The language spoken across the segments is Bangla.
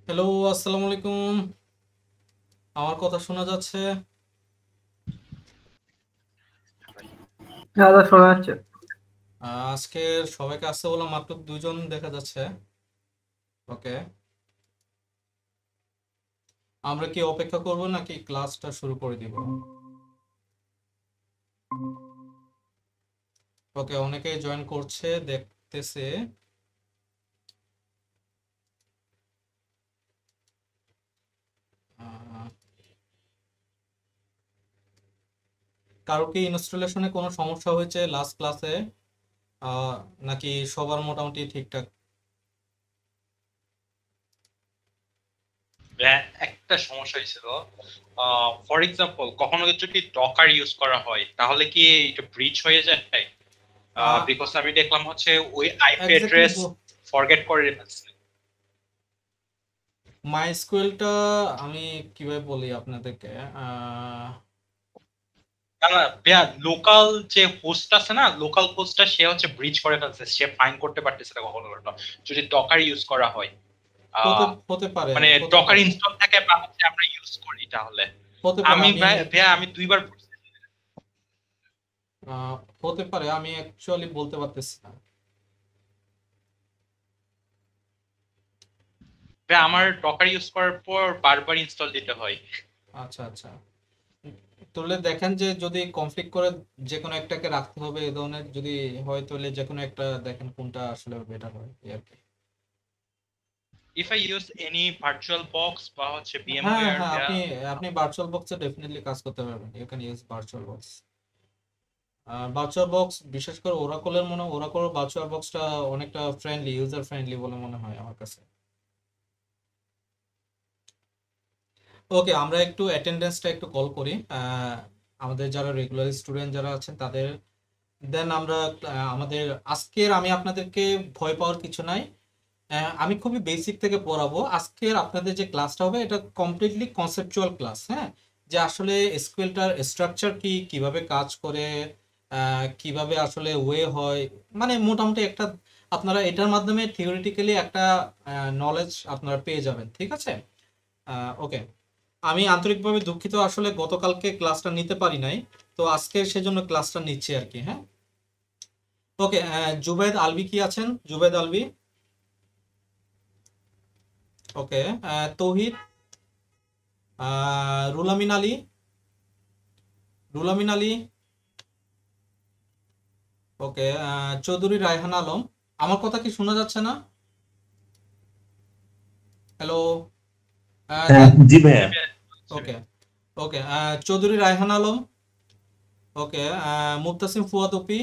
হ্যালো, আসসালামু আলাইকুম। আমার কথা শোনা যাচ্ছে? দাদা শোনা যাচ্ছে। আজকের সবাইকে আসতে বললাম, মাত্র দুজন দেখা যাচ্ছে। ওকে, আমরা কি অপেক্ষা করব নাকি ক্লাসটা শুরু করে দিব? ওকে, অনেকেই জয়েন করছে দেখতেছে। আহ, কারো কি ইনস্টলেশনে কোনো সমস্যা হয়েছে লাস্ট ক্লাসে? আহ, নাকি সবার মোটামুটি ঠিকঠাক? একটা সমস্যা হয়েছিল। ফর এক্সাম্পল, কখনো যদি ডকার ইউজ করা হয় তাহলে কি এটা ব্রিচ হয়ে যায়? বিকজ আমি দেখলাম হচ্ছে ওই আইপি এক্স্যাক্টলি। অ্যাড্রেস ফরগেট করে ফেলছে। মাই স্কুয়েলটা আমি কিভাবে বলি আপনাদেরকে? আহ, না লোকাল যে হোস্ট আছে না, লোকাল হোস্টটা সে হচ্ছে ব্রিচ করে ফেলছে, সে ফাইন করতে পারতেছে না কখনো কখনো যদি ডকার ইউজ করা হয়। হতে আহ, হতে পারে, মানে হতে ডকার পারে, ইনস্টল থাকে বা হচ্ছে আমরা ইউজ করি তাহলে। হতে পারে। আমি ভাইয়া আমি দুইবার আহ, হতে পারে, আমি অ্যাকচুয়ালি বলতে পারতেছি না। আমার ডকার ইউজ করার পর বারবার ইনস্টল দিতে হয়। আচ্ছা, আচ্ছা। তাহলে দেখেন যে যদি কনফ্লিক্ট করে যে কোনো একটাকে রাখতে হবে এ ধরনের যদি হয়, তাহলে যে কোনো একটা দেখেন কোনটা আসলে বেটার হয় এই আর কি। If I use any virtual box বা হচ্ছে হ্যাঁ, VMware হ্যাঁ, বা আপনি আপনি ভার্চুয়াল বক্সে ডেফিনেটলি কাজ করতে পারবেন। You can use virtual box. Virtual box বিশেষ করে ওরাকলের ওরাকল ভার্চুয়াল বক্সটা অনেকটা ফ্রেন্ডলি, ইউজার ফ্রেন্ডলি বলে মনে হয় আমার কাছে। ওকে, আমরা একটু অ্যাটেন্ডেন্সটা একটু কল করি। আমাদের যারা রেগুলার স্টুডেন্ট যারা আছেন তাদের। দেন আমরা আমাদের আজকের আমি আপনাদেরকে ভয় পাওয়ার কিছু নাই। আমি খুবই বেসিক থেকে পড়াবো। আজকের আপনাদের যে ক্লাসটা হবে এটা কমপ্লিটলি কনসেপচুয়াল ক্লাস, হ্যাঁ। যে আসলে এসকিউএলটার স্ট্রাকচার কি, কিভাবে কাজ করে, কিভাবে আসলে ওয়ে হয়, মানে মোটামুটি একটা আপনারা এটার মাধ্যমে থিওরিটিক্যালি একটা নলেজ আপনারা পেয়ে যাবেন, ঠিক আছে? ওকে, আমি আন্তরিকভাবে দুঃখিত, আসলে গতকালকে ক্লাসটা নিতে পারি নাই, তো আজকে সেজন্য ক্লাসটা নিচ্ছি আর কি, হ্যাঁ। ওকে, জুবাইদ আলভি কি আছেন? জুবাইদ আলভি। ওকে, তৌহিদ, রুলামিন আলী, রুলামিন আলী। ওকে, চৌধুরী রায়হান আলম। আমার কথা কি শোনা যাচ্ছে না? হ্যালো। হ্যাঁ, জি ভাইয়া। Okay, okay, Chowdhury Raihan Alam. Okay, Mubtasim Fuad ওপি।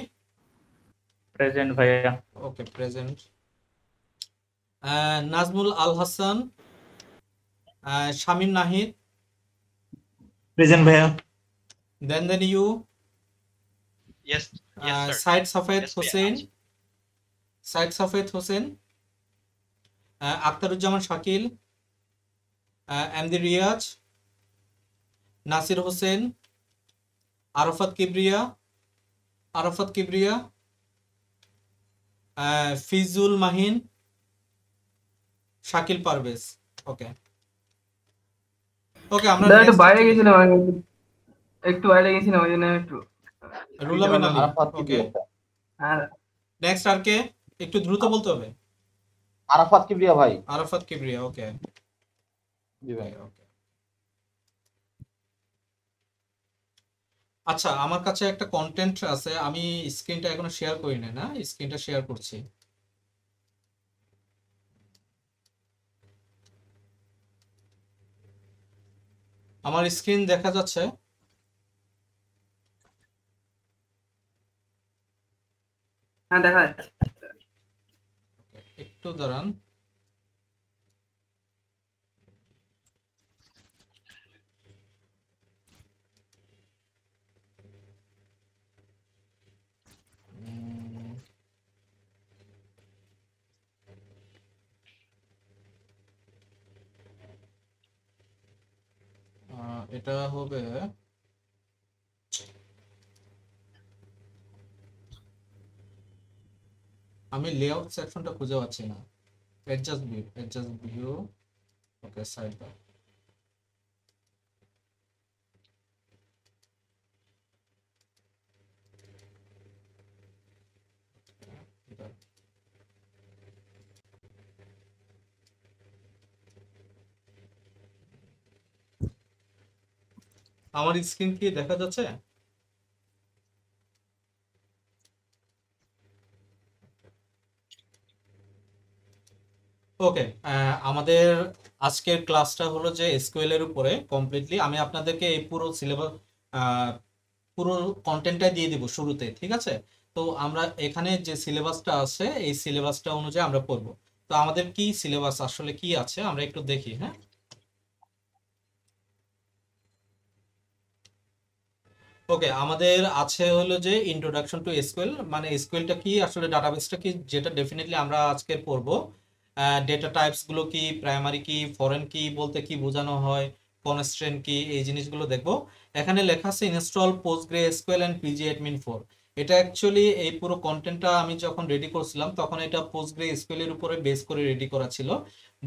প্রেজেন্ট ভাইয়া। Okay, present. Nazmul Al Hasan, Shamim Nahid. Present ভাইয়া। দেন ইউ। Yes, yes sir. Saeed Safed yes ভাইয়া হোসেন, আছি। Saeed Safed Hossain, Akhtaruzzaman Shakil, MD Riaz, Nasir Hossain, Arafat Kibria, Arafat Kibria, Fizul Mahin, Shakil Parvez. Okay, okay, আমরা দাদা একটু নেক্সটে বাইরে চলে গেছিলাম যাই। আমি, একটু বাইরে গেছিলাম ওই জন্য একটু দিতে রুলামিন পারলাম আলী। না। আরাফাত ওকে, কিবরিয়া স্যার। আর নেক্সট আর কে? একটু দ্রুত বলতে হবে। আরাফাত কিবরিয়া ভাই। আরাফাত কিবরিয়া। ওকে, জি ওকে, ভাই। ওকে। আচ্ছা, আমার কাছে একটা কন্টেন্ট আছে, আমি স্ক্রিনটা এখনো শেয়ার করি না, না স্ক্রিনটা শেয়ার করছি। আমার স্ক্রিন দেখা যাচ্ছে? হ্যাঁ দেখা যাচ্ছে। একটু দাঁড়ান। উম, এটা হবে, আমি লেআউট সেকশনটা খুঁজে পাচ্ছি না। Adjust view, adjust view. ওকে সাইড বার। আমার স্ক্রিন কি দেখা যাচ্ছে? ওকে, আমাদের আজকের ক্লাসটা হলো যে এসকিউএল এর উপরে কমপ্লিটলি। আমি আপনাদেরকে এই পুরো সিলেবাস, পুরো কন্টেন্টটা দিয়ে দিব শুরুতে, ঠিক আছে? তো আমরা এখানে যে সিলেবাসটা আছে এই সিলেবাসটা অনুযায়ী আমরা পড়বো। তো আমাদের কি সিলেবাস আসলে কি আছে আমরা একটু দেখি, হ্যাঁ। ওকে, আমাদের আছে হলো যে ইন্ট্রোডাকশন টু এসকিউএল, মানে এসকিউএলটা কি আসলে, ডাটাবেসটা কি, যেটা ডেফিনেটলি আমরা আজকে পড়বো। ডেটা টাইপস গুলো কি, প্রাইমারি কি, ফরেন কি বলতে কি বোঝানো হয়, কনস্ট্রেন্ট কি, এই জিনিসগুলো দেখবো। এখানে লেখা আছে install PostgreSQL and pgAdmin 4। এটা অ্যাকচুয়ালি এই পুরো কন্টেন্টটা আমি যখন রেডি করছিলাম তখন এটা পোস্টগ্রে এসকিউএল এর উপরে বেস করে রেডি করা ছিল।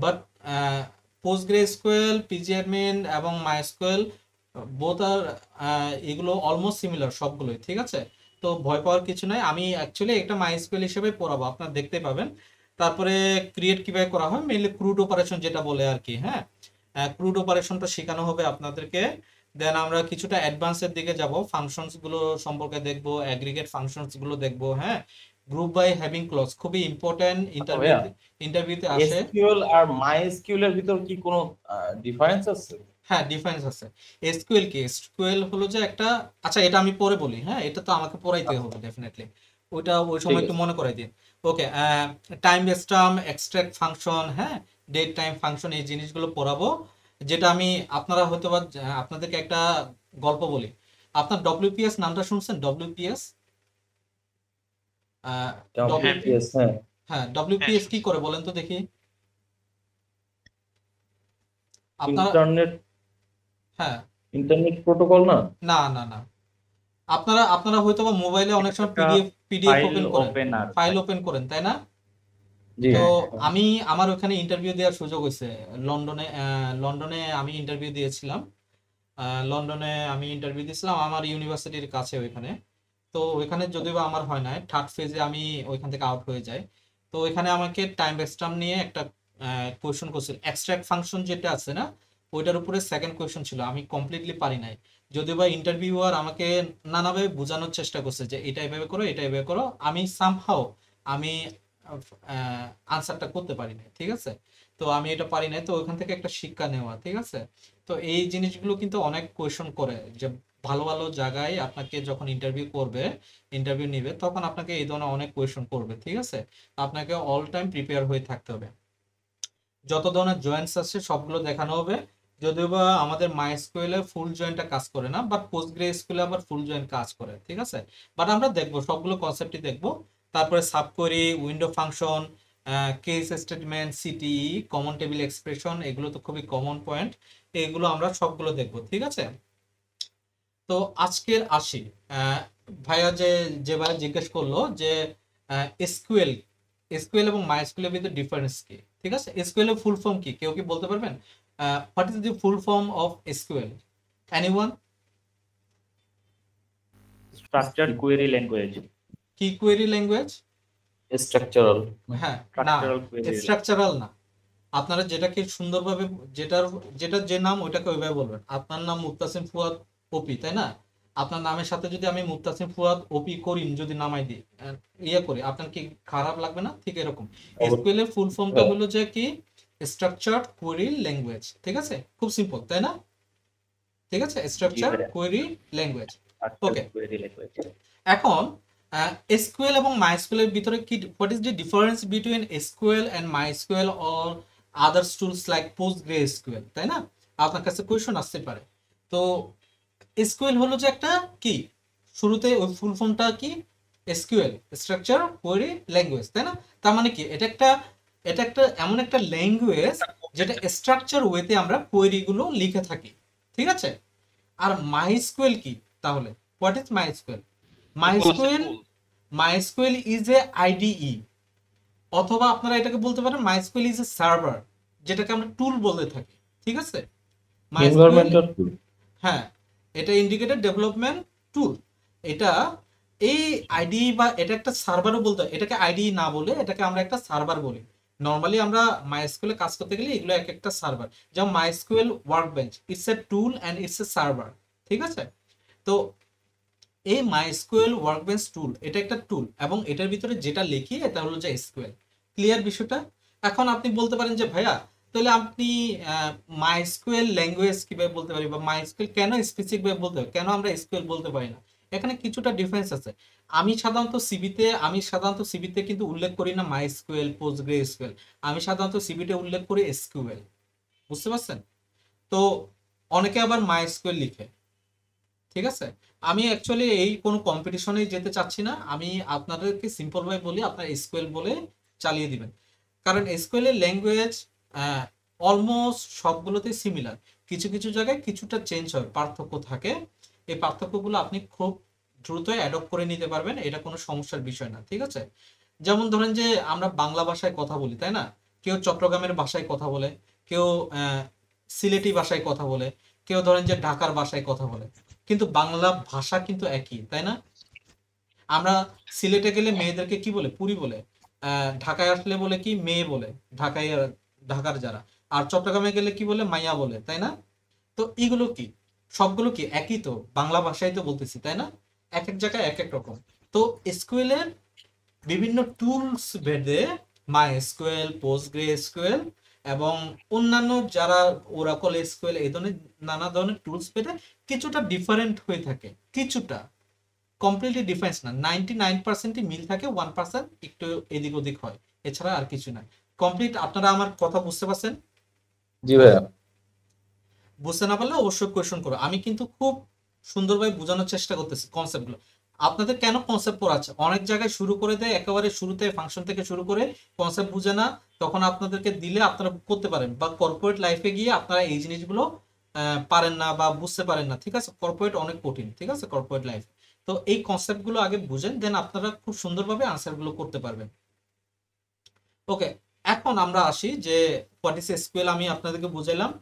বাট পোস্টগ্রে এসকিউএল, পিজি অ্যাডমিন এবং মাইএসকিউএল বোথ আর, এগুলো অলমোস্ট সিমিলার সবগুলোই, ঠিক আছে? তো ভয় পাওয়ার কিছু নাই, আমি অ্যাকচুয়ালি একটা মাইএসকিউএল হিসেবে পড়াবো, আপনারা দেখতে পাবেন। তারপরে ক্রিয়েট কিভাবে করা হয়, মেইনলি ক্রুড অপারেশন যেটা বলে আর কি, হ্যাঁ। ক্রুড অপারেশনটা শেখানো হবে আপনাদেরকে। দেন আমরা কিছুটা অ্যাডভান্সের দিকে যাব, ফাংশনস গুলো সম্পর্কে দেখবো, অ্যাগ্রিগেট ফাংশনস গুলো দেখবো, হ্যাঁ। গ্রুপ বাই হ্যাভিং ক্লজ খুবই ইম্পর্টেন্ট, ইন্টারভিউতে আসে। এসকিউএল আর মাইএসকিউএল এর ভিতর কি কোনো ডিফারেন্স আছে? হ্যাঁ, ডিফারেন্স আছে। এসকিউএল কি, এসকিউএল হলো যে একটা, আচ্ছা এটা আমি পরে বলি, হ্যাঁ, এটা তো আমাকে পড়াইতে হবে ডেফিনেটলি, ওইটা ওই সময় ঠিক একটু আছে। মনে করাই দিন। ওকে, টাইম বেসটাম, এক্সট্রাক্ট ফাংশন, হ্যাঁ, ডেট টাইম ফাংশন, এই জিনিসগুলো পড়াবো। যেটা আমি, আপনারা হয়তো বা আপনাদেরকে একটা গল্প বলি। আপনার ডব্লিউপিএস নামটা শুনছেন? ডব্লিউপিএস, WPS, হ্যাঁ। হ্যাঁ, ডব্লিউপিএস কি করে বলেন তো দেখি আপনারা। ইন্টারনেট হ্যাঁ, ইন্টারনেট প্রোটোকল না? না না না, আপনারা আপনারা হয়তো বা মোবাইলে অনেক সময় একটা পিডিএফ ফাইল ওপেন করেন, ওপেন আর ফাইল ওপেন করেন, তাই না? জি তো হ্যাঁ। আমি, আমার ওখানে ইন্টারভিউ দেওয়ার সুযোগ হয়েছে লন্ডনে। লন্ডনে আমি ইন্টারভিউ দিয়েছিলাম। লন্ডনে আমি ইন্টারভিউ দিয়েছিলাম আমার ইউনিভার্সিটির কাছে ওইখানে। তো ওইখানে যদিও বা আমার হয় নাই, থার্ড ফেজে আমি ওইখান থেকে আউট হয়ে যাই। তো এখানে আমাকে টাইম বেসটাম নিয়ে একটা কোয়েশ্চন করছিল, এক্সট্রাক্ট ফাংশন যেটা আছে না, ওইটার উপরে সেকেন্ড কোয়েশ্চন ছিল, আমি কমপ্লিটলি পারি নাই। যদিও বা ইন্টারভিউয়ার আমাকে নানাভাবে বোঝানোর চেষ্টা করছে যে এটা এভাবে করো, এটা এভাবে করো, আমি সামহাও আমি আনসারটা করতে পারি নাই, ঠিক আছে? তো আমি এটা পারি নাই, তো ওইখান থেকে একটা শিক্ষা নেওয়া, ঠিক আছে? তো এই জিনিসগুলো কিন্তু অনেক কোয়েশ্চন করে, যে ভালো ভালো জায়গায় আপনাকে যখন ইন্টারভিউ নিবে তখন আপনাকে এই ধরনের অনেক কোয়েশ্চন করবে, ঠিক আছে? আপনাকে অল টাইম প্রিপেয়ার হয়ে থাকতে হবে। যত ধরনের জয়েন্টস আছে সবগুলো দেখানো হবে। যদিও বা আমাদের মাইএসকিউএল এ ফুল জয়েন্টটা কাজ করে না, বাট পোস্টগ্রেসকিউএল আবার ফুল জয়েন্ট কাজ করে, ঠিক আছে? বাট আমরা দেখবো সবগুলো কনসেপ্টই দেখবো। তারপরে subquery, window function, case statement, CTE, common table expression, এগুলো তো খুবই কমন পয়েন্ট, এগুলো আমরা সবগুলো দেখবো, ঠিক আছে? তো আজকের আসি, ভাইয়া যে ভাইয়া জিজ্ঞেস করলো যে এসকিউএল এসকিউএল এবং মাইএসকিউএল এর ভিতরে ডিফারেন্স কি, ঠিক আছে? এসকিউএল এর ফুল ফর্ম কি, কেউ কি বলতে পারবেন? What is the full form of SQL? Anyone? Structured query language. কি কোয়েরি ল্যাঙ্গুয়েজ? স্ট্রাকচারাল। হ্যাঁ, না, স্ট্রাকচারাল কোয়েরি। স্ট্রাকচারাল না। আপনারা যেটাকে সুন্দরভাবে, যেটার যে নাম ওইটাকে ওইভাবে বলবেন। আপনার নাম মুত্তাসিম ফুয়াদ ওপি, তাই না? আপনার নামের সাথে যদি আমি মুত্তাসিম ফুয়াদ ওপি করিম যদি নামাই দিই, ইয়ে করি, আপনার কি খারাপ লাগবে না? ঠিক এরকম এসকিউএল এর ফুল ফর্মটা হলো যে কি, স্ট্রাকচার্ড কোয়েরি ল্যাঙ্গুয়েজ, ঠিক আছে? খুব সিম্পল, তাই না? ঠিক আছে, structured query language. Okay, query language. এখন এসকিউএল এবং মাইএসকিউএল এর ভিতরে কি, what is the difference between SQL and MySQL or others tools like PostgreSQL, তাই না? আপনার কাছে কোয়েশ্চন আসতে পারে। তো এসকিউএল হলো যে একটা কি, শুরুতে ওই ফুল ফর্মটা কি, এসকিউএল, স্ট্রাকচার কোয়েরি ল্যাঙ্গুয়েজ, তাই না? তার মানে কি, এটা একটা এমন একটা ল্যাঙ্গুয়েজ যেটা স্ট্রাকচার ওয়েতে আমরা কোয়েরি গুলো লিখে থাকি, ঠিক আছে? আর মাইএসকিউএল কি তাহলে? What is MySQL? MySQL is a IDE, অথবা আপনারা এটাকে বলতে পারেন MySQL is a সার্ভার, যেটাকে আমরা টুল বলতে থাকি, ঠিক আছে? MySQL, এনভায়রনমেন্টাল টুল। হ্যাঁ, এটা ইন্ডিকেটেড ডেভেলপমেন্ট টুল। এটা এই আইডি বা এটা একটা সার্ভারও বলতে হয়, এটাকে আইডি না বলে এটাকে আমরা একটা সার্ভার বলি। নর্মালি আমরা MySQL এ কাজ করতে গেলে এগুলো এক একটা সার্ভার, যেমন MySQL workbench, it's a tool and it's a server, ঠিক আছে? তো এই MySQL ওয়ার্কবেঞ্চ টুল এটা একটা টুল, এবং এটার ভিতরে যেটা লিখি এটা হলো যে এসকিউএল। ক্লিয়ার বিষয়টা? এখন আপনি বলতে পারেন যে ভাইয়া তাহলে আপনি MySQL ল্যাঙ্গুয়েজ কিভাবে বলতে পারি, বা MySQL কেন স্পেসিফিক ভাবে বলতে হবে, কেন আমরা এসকিউএল বলতে পারি না? এখানে কিছুটা ডিফারেন্স আছে। আমি সাধারণত সিভিতে কিন্তু উল্লেখ করি না MySQL, PostgreSQL, আমি সাধারণত সিভিতে উল্লেখ করি এসকিউএল। বুঝতে পারছেন? তো অনেকে আবার MySQL লিখে, ঠিক আছে? আমি অ্যাকচুয়ালি এই কোনো কম্পিটিশনে যেতে চাচ্ছি না, আমি আপনাদেরকে সিম্পল ভাবে বলি, আপনার এসকিউএল বলে চালিয়ে দিবেন। কারণ এসকিউএল এর ল্যাঙ্গুয়েজ অলমোস্ট সবগুলোতে সিমিলার, কিছু কিছু জায়গায় কিছুটা চেঞ্জ হয়, পার্থক্য থাকে। এই পার্থক্যগুলো আপনি খুব দ্রুত অ্যাডপ্ট করে নিতে পারবেন, এটা কোনো সমস্যার বিষয় না, ঠিক আছে? যেমন ধরেন যে আমরা বাংলা ভাষায় কথা বলি, তাই না? কেউ চট্টগ্রামের ভাষায় কথা বলে, কেউ সিলেটি ভাষায় কথা বলে, কেউ ধরেন যে ঢাকার ভাষায় কথা বলে, কিন্তু বাংলা ভাষা কিন্তু একই, তাই না? আমরা সিলেটে গেলে মেয়েদেরকে কি বলে? পুরি বলে। ঢাকায় আসলে বলে কি? মেয়ে বলে, ঢাকায় ঢাকার যারা। আর চট্টগ্রামে গেলে কি বলে? মাইয়া বলে, তাই না? তো এগুলো কি সবগুলো কি একই? তো বাংলা ভাষায় তো বলতেছি, তাই না? এক এক জায়গায় এক এক রকম। তো এসকিউএল এর বিভিন্ন টুলস ভেদে MySQL, PostgreSQL এবং অন্যান্য যারা ওরাকল এসকিউএল, এই ধরনের নানা ধরনের টুলস ভেদে কিছুটা ডিফারেন্ট হয়ে থাকে, কিছুটা, কমপ্লিটলি ডিফারেন্স না, 99%ই মিল থাকে, 1% একটু এদিক ওদিক হয়, এছাড়া আর কিছু না। কমপ্লিট। আপনারা আমার কথা বুঝতে পারছেন? জি ভাইয়া। বুঝতে না পারলে অবশ্যই কোয়েশ্চন করো, আমি কিন্তু খুব সুন্দরভাবে বোঝানোর চেষ্টা করতেছি কনসেপ্টগুলো। আপনাদের কেন কনসেপ্ট পড়াচ্ছে, অনেক জায়গায় শুরু করে দেয় একেবারে শুরুতে, ফাংশন থেকে শুরু করে কনসেপ্ট বুঝে না, তখন আপনাদেরকে দিলে আপনারা করতে পারেন, বা কর্পোরেট লাইফে গিয়ে আপনারা এই জিনিসগুলো পারেন না বা বুঝতে পারেন না, ঠিক আছে? কর্পোরেট অনেক কঠিন, ঠিক আছে? Corporate life. তো এই কনসেপ্টগুলো আগে বুঝেন, দেন আপনারা খুব সুন্দরভাবে আনসারগুলো করতে পারবেন। ওকে, এখন আমরা আসি যে হোয়াট ইজ এসকিউএল। আমি আপনাদেরকে বুঝাইলাম।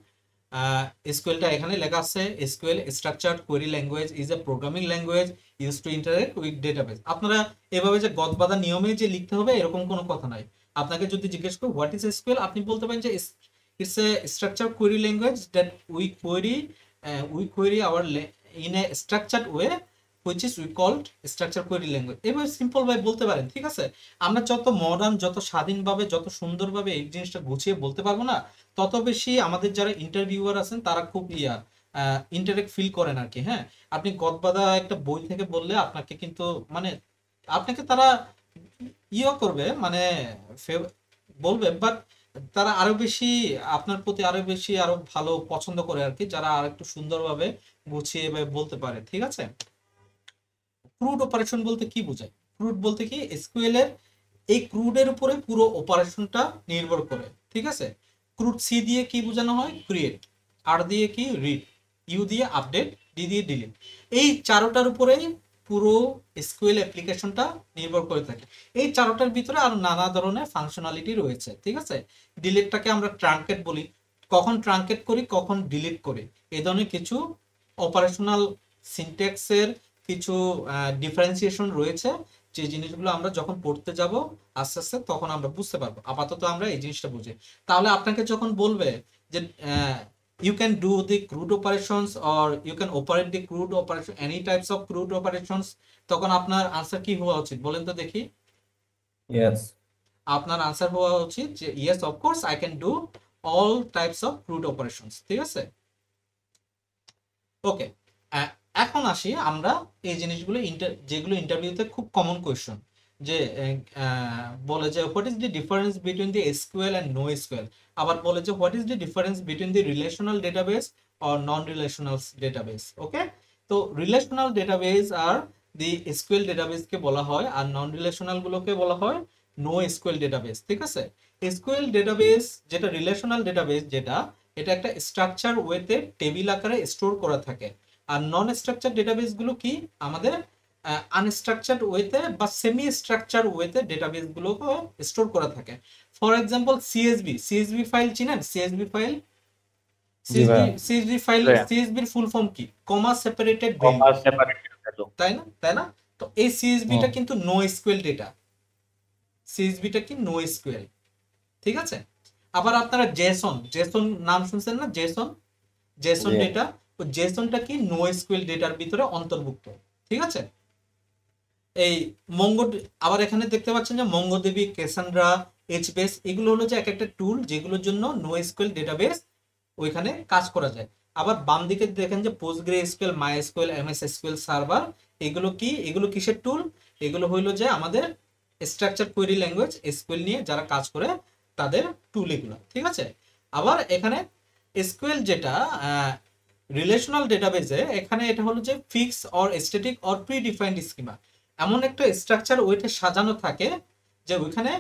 এসকিউএলটা এখানে লেখা আছে, SQL structured query language is a programming language use to interact with database. আপনারা এভাবে যে গদবাঁধা নিয়মে যে লিখতে হবে এরকম কোনো কথা নাই। আপনাকে যদি জিজ্ঞেস করি হোয়াট ইজ এসকিউএল, আপনি বলতে পারেন যে it's a structured query language that we query our in a structured way which is we called structure query language. এভাবে সিম্পল ভাবে বলতে পারেন, ঠিক আছে? আমরা যত মডার্ন, যত স্বাধীনভাবে, যত সুন্দরভাবে এই জিনিসটা গুছিয়ে বলতে পারবো না, তত বেশি আমাদের যারা ইন্টারভিউয়ার আছেন তারা খুব ইন্টারেক্ট ফিল করেন আর কি। হ্যাঁ, আপনি গদবাঁধা একটা বই থেকে বললে আপনাকে কিন্তু মানে আপনাকে তারা করবে, মানে বলবে, বাট তারা আরো বেশি আপনার প্রতি আরো বেশি আরো ভালো পছন্দ করে আর কি, যারা আর একটু সুন্দরভাবে গুছিয়ে বলতে পারে, ঠিক আছে? ক্রুড অপারেশন বলতে কি বোঝায়? ক্রুড বলতে কি এসকিউএল এর এই ক্রুডের উপরে পুরো অপারেশনটা নির্ভর করে, ঠিক আছে? ক্রুড সি দিয়ে কি বোঝানো হয়? ক্রিয়েট, আর দিয়ে কি? রিড, ইউ দিয়ে আপডেট, ডি দিয়ে ডিলিট। এই চারোটার উপরেই পুরো এসকিউএল অ্যাপ্লিকেশনটা নির্ভর করে থাকে। এই চারোটার ভিতরে আরো নানা ধরনের ফাংশনালিটি রয়েছে, ঠিক আছে? ডিলিটটাকে আমরা ট্রাঙ্কেট বলি, কখন ট্রাঙ্কেট করি, কখন ডিলিট করি, এই ধরনের কিছু অপারেশনাল সিনট্যাক্সের কিছু ডিফারেন্সিয়েশন রয়েছে, যে জিনিসগুলো আমরা যখন পড়তে যাব আস্তে আস্তে তখন আমরা বুঝতে পারবো। আপাতত আমরা এই জিনিসটা বুঝি। তাহলে আপনাকে যখন বলবে যে you can do the crude operations or you can operate the crude operation, any types of crude operations, তখন আপনার আনসার কি হওয়া উচিত বলেন তো দেখি? ইয়েস। আপনার আনসার হওয়া উচিত যে yes of course I can do all types of crude operations, ঠিক আছে? ওকে, এখন আসি আমরা এই জিনিসগুলো যেগুলো ইন্টারভিউতে খুব কমন কোয়েশ্চন, যে বলে যে what is the difference between the SQL and no SQL, আবার বলে যে what is the difference between the relational database or non relational database. Okay, তো রিলেশনাল ডেটাবেস আর দি এসকিউএল ডেটাবেসকে বলা হয়, আর নন রিলেশনাল গুলোকে বলা হয় নো এসকিউএল ডেটাবেস, ঠিক আছে? এসকিউএল ডেটাবেস যেটা রিলেশনাল ডেটাবেস, যেটা এটা একটা স্ট্রাকচার ওয়েতে টেবিল আকারে স্টোর করা থাকে, আর নন স্ট্রাকচার ডেটাবেস গুলো কি আমাদের আনস্ট্রাকচার্ড ওয়েতে বা সেমি স্ট্রাকচার ওয়েতে ডেটাবেস গুলোকে স্টোর করা থাকে। ফর এক্সাম্পল সিএসভি ফাইল চিনেন? সিএসভি ফাইল, জি ভাইয়া। সিএসভি ফাইল, ভাইয়া। সিএসভির ফুল ফর্ম কি? কমা সেপারেটেড ভ্যালু, কমা সেপারেটেড ভ্যালু। তাই না? তো এই সিএসভিটা হুম। কিন্তু নো এসকিউএল ডেটা, সিএসভিটা কি নো এসকিউএল, ঠিক আছে? আবার আপনারা জেসন নাম শুনছেন না? জেসন জি। ডেটা, তো জেসনটা কি নো এসকিউএল ডেটার ভিতরে অন্তর্ভুক্ত, ঠিক আছে? এই আবার এখানে দেখতে পাচ্ছেন যে মঙ্গোডিবি, ক্যাসান্ড্রা, এইচবেস, এগুলো হলো যে এক একটা টুল যেগুলোর জন্য নো এসকিউএল ডেটাবেস ওইখানে কাজ করা যায়। আবার বাম দিকে দেখেন যে পোস্টগ্রে এসকিউএল, মাই এসকিউএল, এমএস এসকিউএল সার্ভার, এগুলো কিসের টুল? এগুলো হইলো যে আমাদের স্ট্রাকচার কোয়েরি ল্যাঙ্গুয়েজ এসকিউএল নিয়ে যারা কাজ করে তাদের টুল এগুলো, ঠিক আছে? আবার এখানে এসকিউএল যেটা রিলেশনাল ডেটাবেজে, এখানে এটা হলো যে fix or static or predefined schema, এমন একটা স্ট্রাকচার ওইটা সাজানো থাকে যে ওইখানে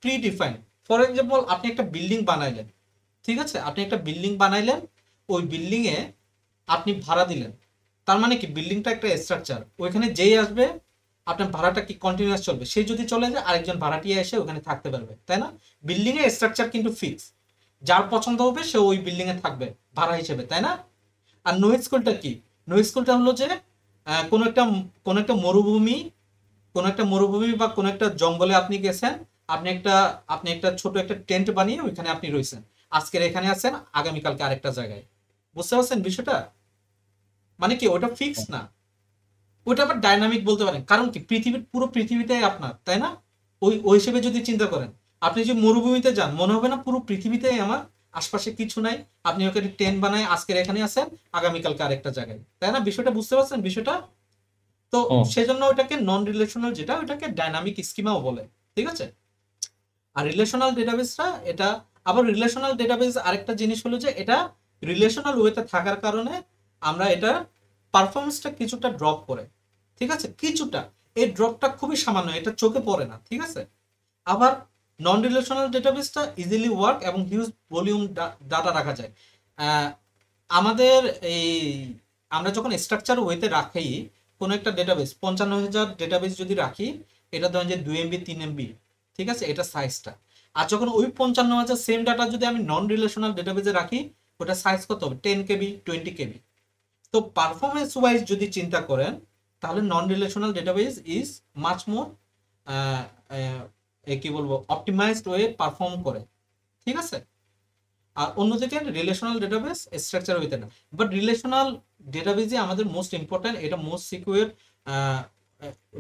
প্রি ডিফাইন্ড। ফর এক্সাম্পল আপনি একটা বিল্ডিং বানাইলেন, ঠিক আছে? আপনি একটা বিল্ডিং বানাইলেন, ওই বিল্ডিং এ আপনি ভাড়া দিলেন, তার মানে কি বিল্ডিংটা একটা স্ট্রাকচার, ওইখানে যেই আসবে আপনার ভাড়াটা কি কন্টিনিউয়াস চলবে, সেই যদি চলে যায় আরেকজন ভাড়াটিয়া এসে ওখানে থাকতে পারবে, তাই না? বিল্ডিং এর স্ট্রাকচার কিন্তু ফিক্স, যার পছন্দ হবে সে ওই বিল্ডিং এ থাকবে ভাড়া হিসেবে, তাই না? আর নো স্কুলটা কি? নো স্কুলটা হলো যে কোনো একটা মরুভূমি, বা কোনো একটা জঙ্গলে আপনি গেছেন, আপনি একটা ছোট একটা টেন্ট বানিয়ে ওইখানে আপনি রয়েছেন, আজকের এখানে আছেন, আগামীকালকে আরেকটা জায়গায়, বুঝতে পারছেন বিষয়টা? মানে কি ওটা ফিক্স না, ওটা আবার ডাইনামিক বলতে পারেন, কারণ কি পুরো পৃথিবীটাই আপনার, তাই না? ওই হিসেবে যদি চিন্তা করেন, আপনি যে মরুভূমিতে যান মনে হবে না পুরো পৃথিবীটাই আমার, আশপাশে কিছু নাই, আপনি ওখানে টেন্ট বানায় আজকের এখানে আছেন, আগামীকালকে আরেকটা জায়গায়, তাই না? বিষয়টা বুঝতে পারছেন বিষয়টা? তো হুম। সেজন্য ওটাকে নন রিলেশনাল, যেটা ওটাকে ডাইনামিক স্কিমাও বলে, ঠিক আছে? আর রিলেশনাল ডেটাবেসটা এটা, আবার রিলেশনাল ডেটাবেস আরেকটা জিনিস হলো যে এটা রিলেশনাল ওয়েতে থাকার কারণে আমরা এটা পারফরমেন্সটা কিছুটা ড্রপ করে, ঠিক আছে? কিছুটা, এই ড্রপটা খুবই সামান্য, এটা চোখে পড়ে না, ঠিক আছে? আবার নন রিলেশনাল ডেটাবেসটা ইজিলি ওয়ার্ক এবং হিউজ ভলিউম ডাটা রাখা যায়। আমাদের এই আমরা যখন স্ট্রাকচার ওয়েতে রাখি কোনো একটা ডেটাবেস, 55,000 ডেটাবেস যদি রাখি, এটা ধরেন যে 2 MB 3 MB, ঠিক আছে? এটা সাইজটা। আর যখন ওই 55,000 সেম ডাটা যদি আমি নন রিলেশনাল ডেটাবেসে রাখি, ওটা সাইজ কত হবে? 10 KB 20 KB। তো পারফরমেন্স ওয়াইজ যদি চিন্তা করেন তাহলে non relational database is much more কি বলবো, অপটিমাইজড ওয়ে পারফর্ম করে, ঠিক আছে? আর অন্যদিকে রিলেশনাল ডেটাবেস স্ট্রাকচার হইতে না, বাট রিলেশনাল ডেটাবেসই আমাদের মোস্ট ইম্পর্টেন্ট, এটা মোস্ট সিকিউর।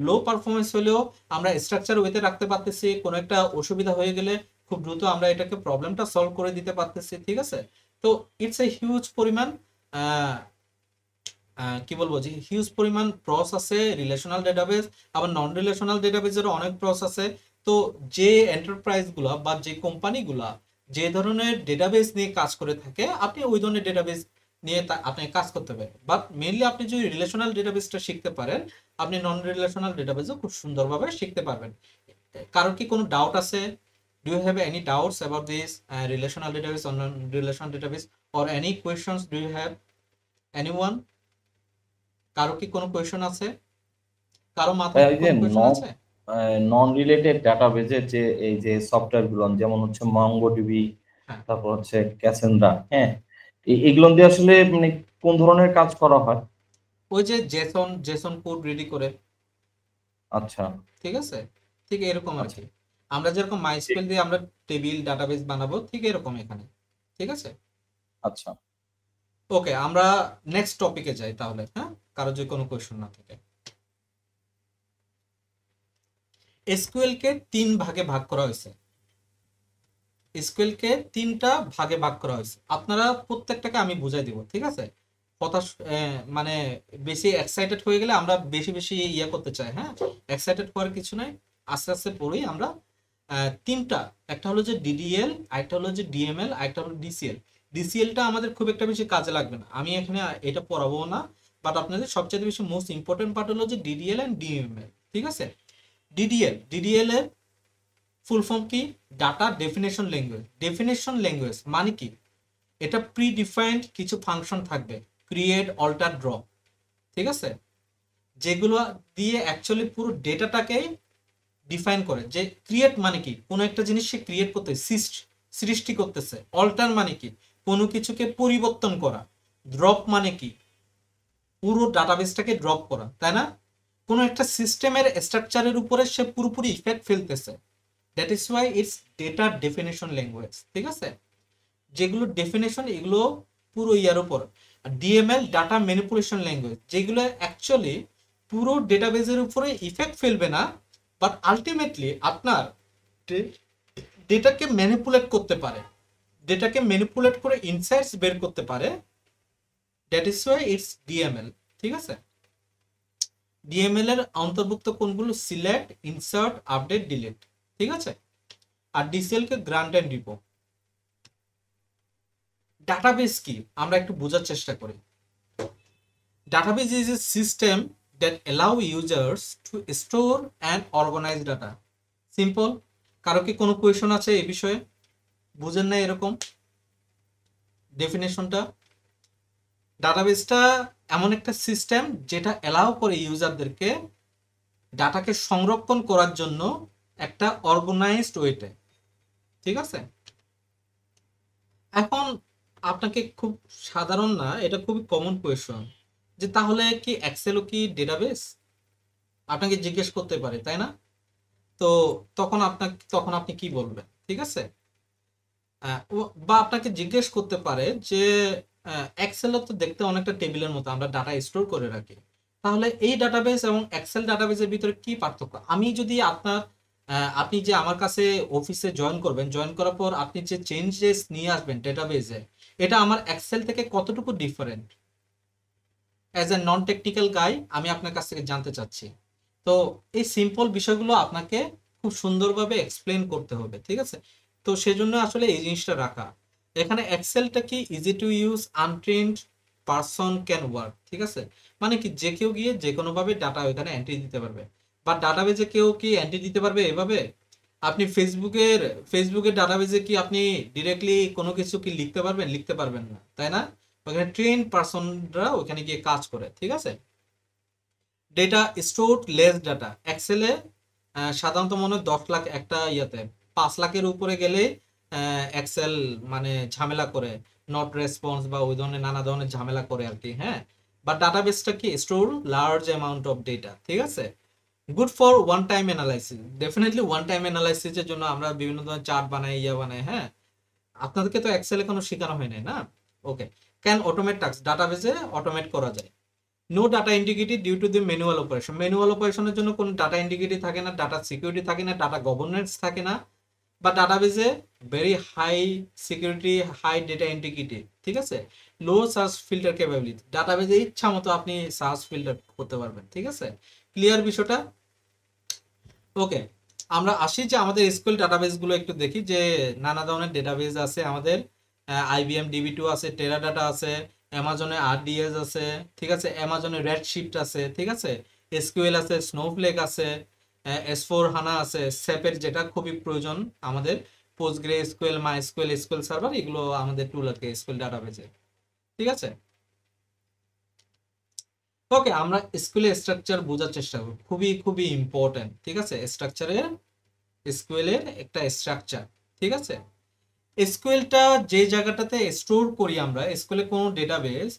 লো পারফরমেন্স হলেও আমরা স্ট্রাকচার ওয়েতে রাখতে পারতেছি, কোনো একটা অসুবিধা হয়ে গেলে খুব দ্রুত আমরা এটাকে প্রবলেমটা সলভ করে দিতে পারতেছি, ঠিক আছে? তো ইটস এ হিউজ পরিমাণ কি বলবো যে হিউজ পরিমাণ প্রস আছে রিলেশনাল ডেটাবেস, আবার নন রিলেশনাল ডেটাবেসেরও অনেক প্রস আছে। তো যে এন্টারপ্রাইজগুলো বা যে কোম্পানিগুলা যে ধরনের ডেটাবেস নিয়ে কাজ করে থাকে, আপনি ওই ধরনের ডেটাবেস নিয়ে আপনি কাজ করতে পারেন, বাট মেইনলি আপনি যদি রিলেশনাল ডেটাবেসটা শিখতে পারেন, আপনি নন রিলেশনাল ডেটাবেসও খুব সুন্দরভাবে শিখতে পারবেন। কারোর কি কোনো ডাউট আছে? Do you have any doubts about this relational database or non relational database, or any questions do you have? Anyone? কারো কি কোনো কোয়েশ্চন আছে? কারো মাথায় এই যে কোনো কোয়েশ্চন আছে? নন রিলেটেড ডাটাবেজের যে এই যে সফটওয়্যার গুলো যেমন হচ্ছে মঙ্গোডিবি, হ্যাঁ। তারপর হচ্ছে ক্যাসেন্ড্রা, হ্যাঁ, এগুলো দিয়ে আসলে মানে কোন ধরনের কাজ করা হয়? ওই যে জেসন কোড রেডি করে, আচ্ছা ঠিক আছে? ঠিক এরকম আর আচ্ছা কি। আমরা যেরকম মাইস্কুয়েল দিয়ে আমরা টেবিল ডাটাবেস বানাবো, ঠিক এরকম এখানে, ঠিক আছে? আচ্ছা। ওকে, আমরা নেক্সট টপিকে যাই তাহলে, হ্যাঁ? কারো যদি কোনো কোয়েশ্চন না থাকে। এসকিউএল কে 3 ভাগে ভাগ করা হয়েছে, এসকিউএল কে 3টা ভাগে ভাগ করা হয়েছে। আপনারা প্রত্যেকটাকে আমি বুঝাই দিব, ঠিক আছে? হতাশ মানে বেশি এক্সাইটেড হয়ে গেলে আমরা বেশি বেশি ইয়ে করতে চাই, হ্যাঁ? এক্সাইটেড হওয়ার কিছু নাই, আস্তে আস্তে পড়ি আমরা। 3টা, একটা হলো যে ডিডিএল, আরেকটা হলো যে ডিএমএল, আরেকটা হলো ডিসিএল। ডিসিএলটা আমাদের খুব একটা বেশি কাজে লাগবে না, আমি এখানে এটা পড়াবো না, বাট আপনাদের সবচেয়ে বেশি মোস্ট ইম্পর্টেন্ট পার্ট হলো যে ডিডিএল এন্ড ডিএমএল, ঠিক আছে? ডিডিএল এর ফুল ফর্ম কি? Data definition language. Definition language মানে কি? এটা প্রি ডিফাইন্ড কিছু ফাংশন থাকবে, ক্রিয়েট, অল্টার, ড্র, ঠিক আছে? যেগুলো দিয়ে অ্যাকচুয়ালি পুরো ডেটাটাকে ডিফাইন করে যে ক্রিয়েট মানে কি, কোনো একটা জিনিস সে ক্রিয়েট করতে সৃষ্টি করতেছে। অল্টার মানে কি, কোনো কিছুকে পরিবর্তন করা। ড্রপ মানে কি, পুরো ডাটাবেসটাকে ড্রপ করা, তাই না? কোনো একটা সিস্টেমের স্ট্রাকচারের উপরে সে পুরোপুরি ইফেক্ট ফেলতেছে। That is why it's data definition language, ঠিক আছে? যেগুলো ডেফিনেশন এগুলো পুরো ইয়ার উপর। ডিএমএল ডাটা ম্যানিপুলেশন ল্যাঙ্গুয়েজ, যেগুলো অ্যাকচুয়ালি পুরো ডেটাবেজের উপরে ইফেক্ট ফেলবে না, বাট আলটিমেটলি আপনার ডেটাকে ম্যানিপুলেট করতে পারে, ডেটাকে ম্যানিপুলেট করে ইনসাইটস বের করতে পারে। That is why it's DML, ঠিক আছে? ডিএমএল এর অন্তর্ভুক্ত কোনগুলো? সিলেক্ট, ইনসার্ট, আপডেট, ডিলিট, ঠিক আছে? আর ডিসিএল কে গ্রান্ট এন্ড রিপো। ডাটাবেস কি আমরা একটু বোঝার চেষ্টা করি। Database is a system that allow users to store and organise data. Simple. কারো কি কোনো কোয়েশন আছে এই বিষয়ে? বুঝেন না এরকম ডেফিনেশনটা? ডাটাবেসটা এমন একটা সিস্টেম যেটা অ্যালাউ করে ইউজারদেরকে ডাটাকে সংরক্ষণ করার জন্য একটা অর্গানাইজড ওয়েতে, ঠিক আছে? এখন আপনাকে খুব সাধারণ না, এটা খুবই কমন কোয়েশন, যে তাহলে কি এক্সেলও কি ডেটাবেস? আপনাকে জিজ্ঞেস করতে পারে, তাই না? তো তখন আপনি কি বলবেন, ঠিক আছে? বা আপনাকে জিজ্ঞেস করতে পারে যে এক্সেলও তো দেখতে অনেকটা টেবিলের মতো, আমরা ডাটা স্টোর করে রাখি, তাহলে এই ডাটাবেস এবং এক্সেল ডাটাবেসের ভিতরে কি পার্থক্য? আমি যদি আপনি যে আমার কাছে অফিসে জয়েন করবেন, জয়েন করার পর আপনি যে চেঞ্জেস নিয়ে আসবেন ডেটাবেসে, এটা আমার এক্সেল থেকে কতটুকু different? As a non technical guy আমি আপনার কাছ থেকে জানতে চাচ্ছি। তো এই সিম্পল বিষয়গুলো আপনাকে খুব সুন্দরভাবে এক্সপ্লেন করতে হবে, ঠিক আছে? তো সেজন্য আসলে এই জিনিসটা রাখা। এখানে এক্সেলটা কি easy to use, untrained person can work, ঠিক আছে? মানে কি যে কেউ গিয়ে যে কোনোভাবে ডাটা ওইখানে এন্ট্রি দিতে পারবে। বা ডাটাবেজে কেউ কি এন্ট্রি দিতে পারবে এভাবে? আপনি ফেসবুকের ডাটাবেজে কি আপনি ডিরেক্টলি কোনো কিছু কি লিখতে পারবেন? লিখতে পারবেন না, তাই না? ওখানে ট্রেন পারসনরা ওখানে গিয়ে কাজ করে, ঠিক আছে? ডেটা স্টোরড লেস ডাটা এক্সেলে সাধারণত মনে হয় 10 লাখ একটা ইয়াতে 5 লাখের উপরে গেলে এক্সেল মানে ঝামেলা করে, নট রেসপন্স বা ওই ধরনের নানা ধরনের ঝামেলা করে আর কি, হ্যাঁ? বাট ডাটাবেসটা কি store large amount of data, ঠিক আছে? Good for one time analysis, definitely one time অ্যানালাইসিসের জন্য আমরা বিভিন্ন ধরনের চার্ট বানাই, বানাই, হ্যাঁ? আপনাদেরকে তো এক্সেলে কোনো শেখানো হয় নাই না? ওকে। ক্যান অটোমেট টাস্ক, ডাটাবেসে অটোমেট করা যায়। No data integrity due to the manual operation, manual অপারেশনের জন্য কোনো ডাটা ইন্টিগ্রিটি থাকে না, ডাটা সিকিউরিটি থাকে না, ডাটা গভর্নেন্স থাকে না, বা ডাটাবেসে very high security, high data integrity, ঠিক আছে? লো সার্চ ফিল্টার ক্যাপাবিলিটি, ডাটাবেসে ইচ্ছা মতো আপনি সার্চ ফিল্টার করতে পারবেন, ঠিক আছে? ক্লিয়ার বিষয়টা? ওকে, আমরা আসি যে আমাদের এসকিউএল ডাটাবেস গুলো একটু দেখি, যে নানা ধরনের ডেটাবেস আছে আমাদের। আইবিএম DB2 আছে, টেরাডাটা আছে, অ্যামাজনে RDS আছে, ঠিক আছে? অ্যামাজনে রেডশিফট আছে, ঠিক আছে? এসকিউএল আছে, স্নোফ্লেক আছে, S4 হানা আছে, স্যাপের যেটা খুবই প্রয়োজন আমাদের, পোস্টগ্রে এসকিউএল, মাইএসকিউএল, এসকিউএল সার্ভার, এগুলো আমাদের টুল আর কি এসকিউএল ডাটাবেসে, ঠিক আছে? ওকে, আমরা এসকিউএল স্ট্রাকচার বোঝার চেষ্টা করব, খুবই খুবই ইম্পর্টেন্ট, ঠিক আছে? এসকিউএল এর একটা স্ট্রাকচার, ঠিক আছে? এসকিউএলটা যে জায়গাটাতে স্টোর করি আমরা, এসকিউএল কোনো ডেটাবেস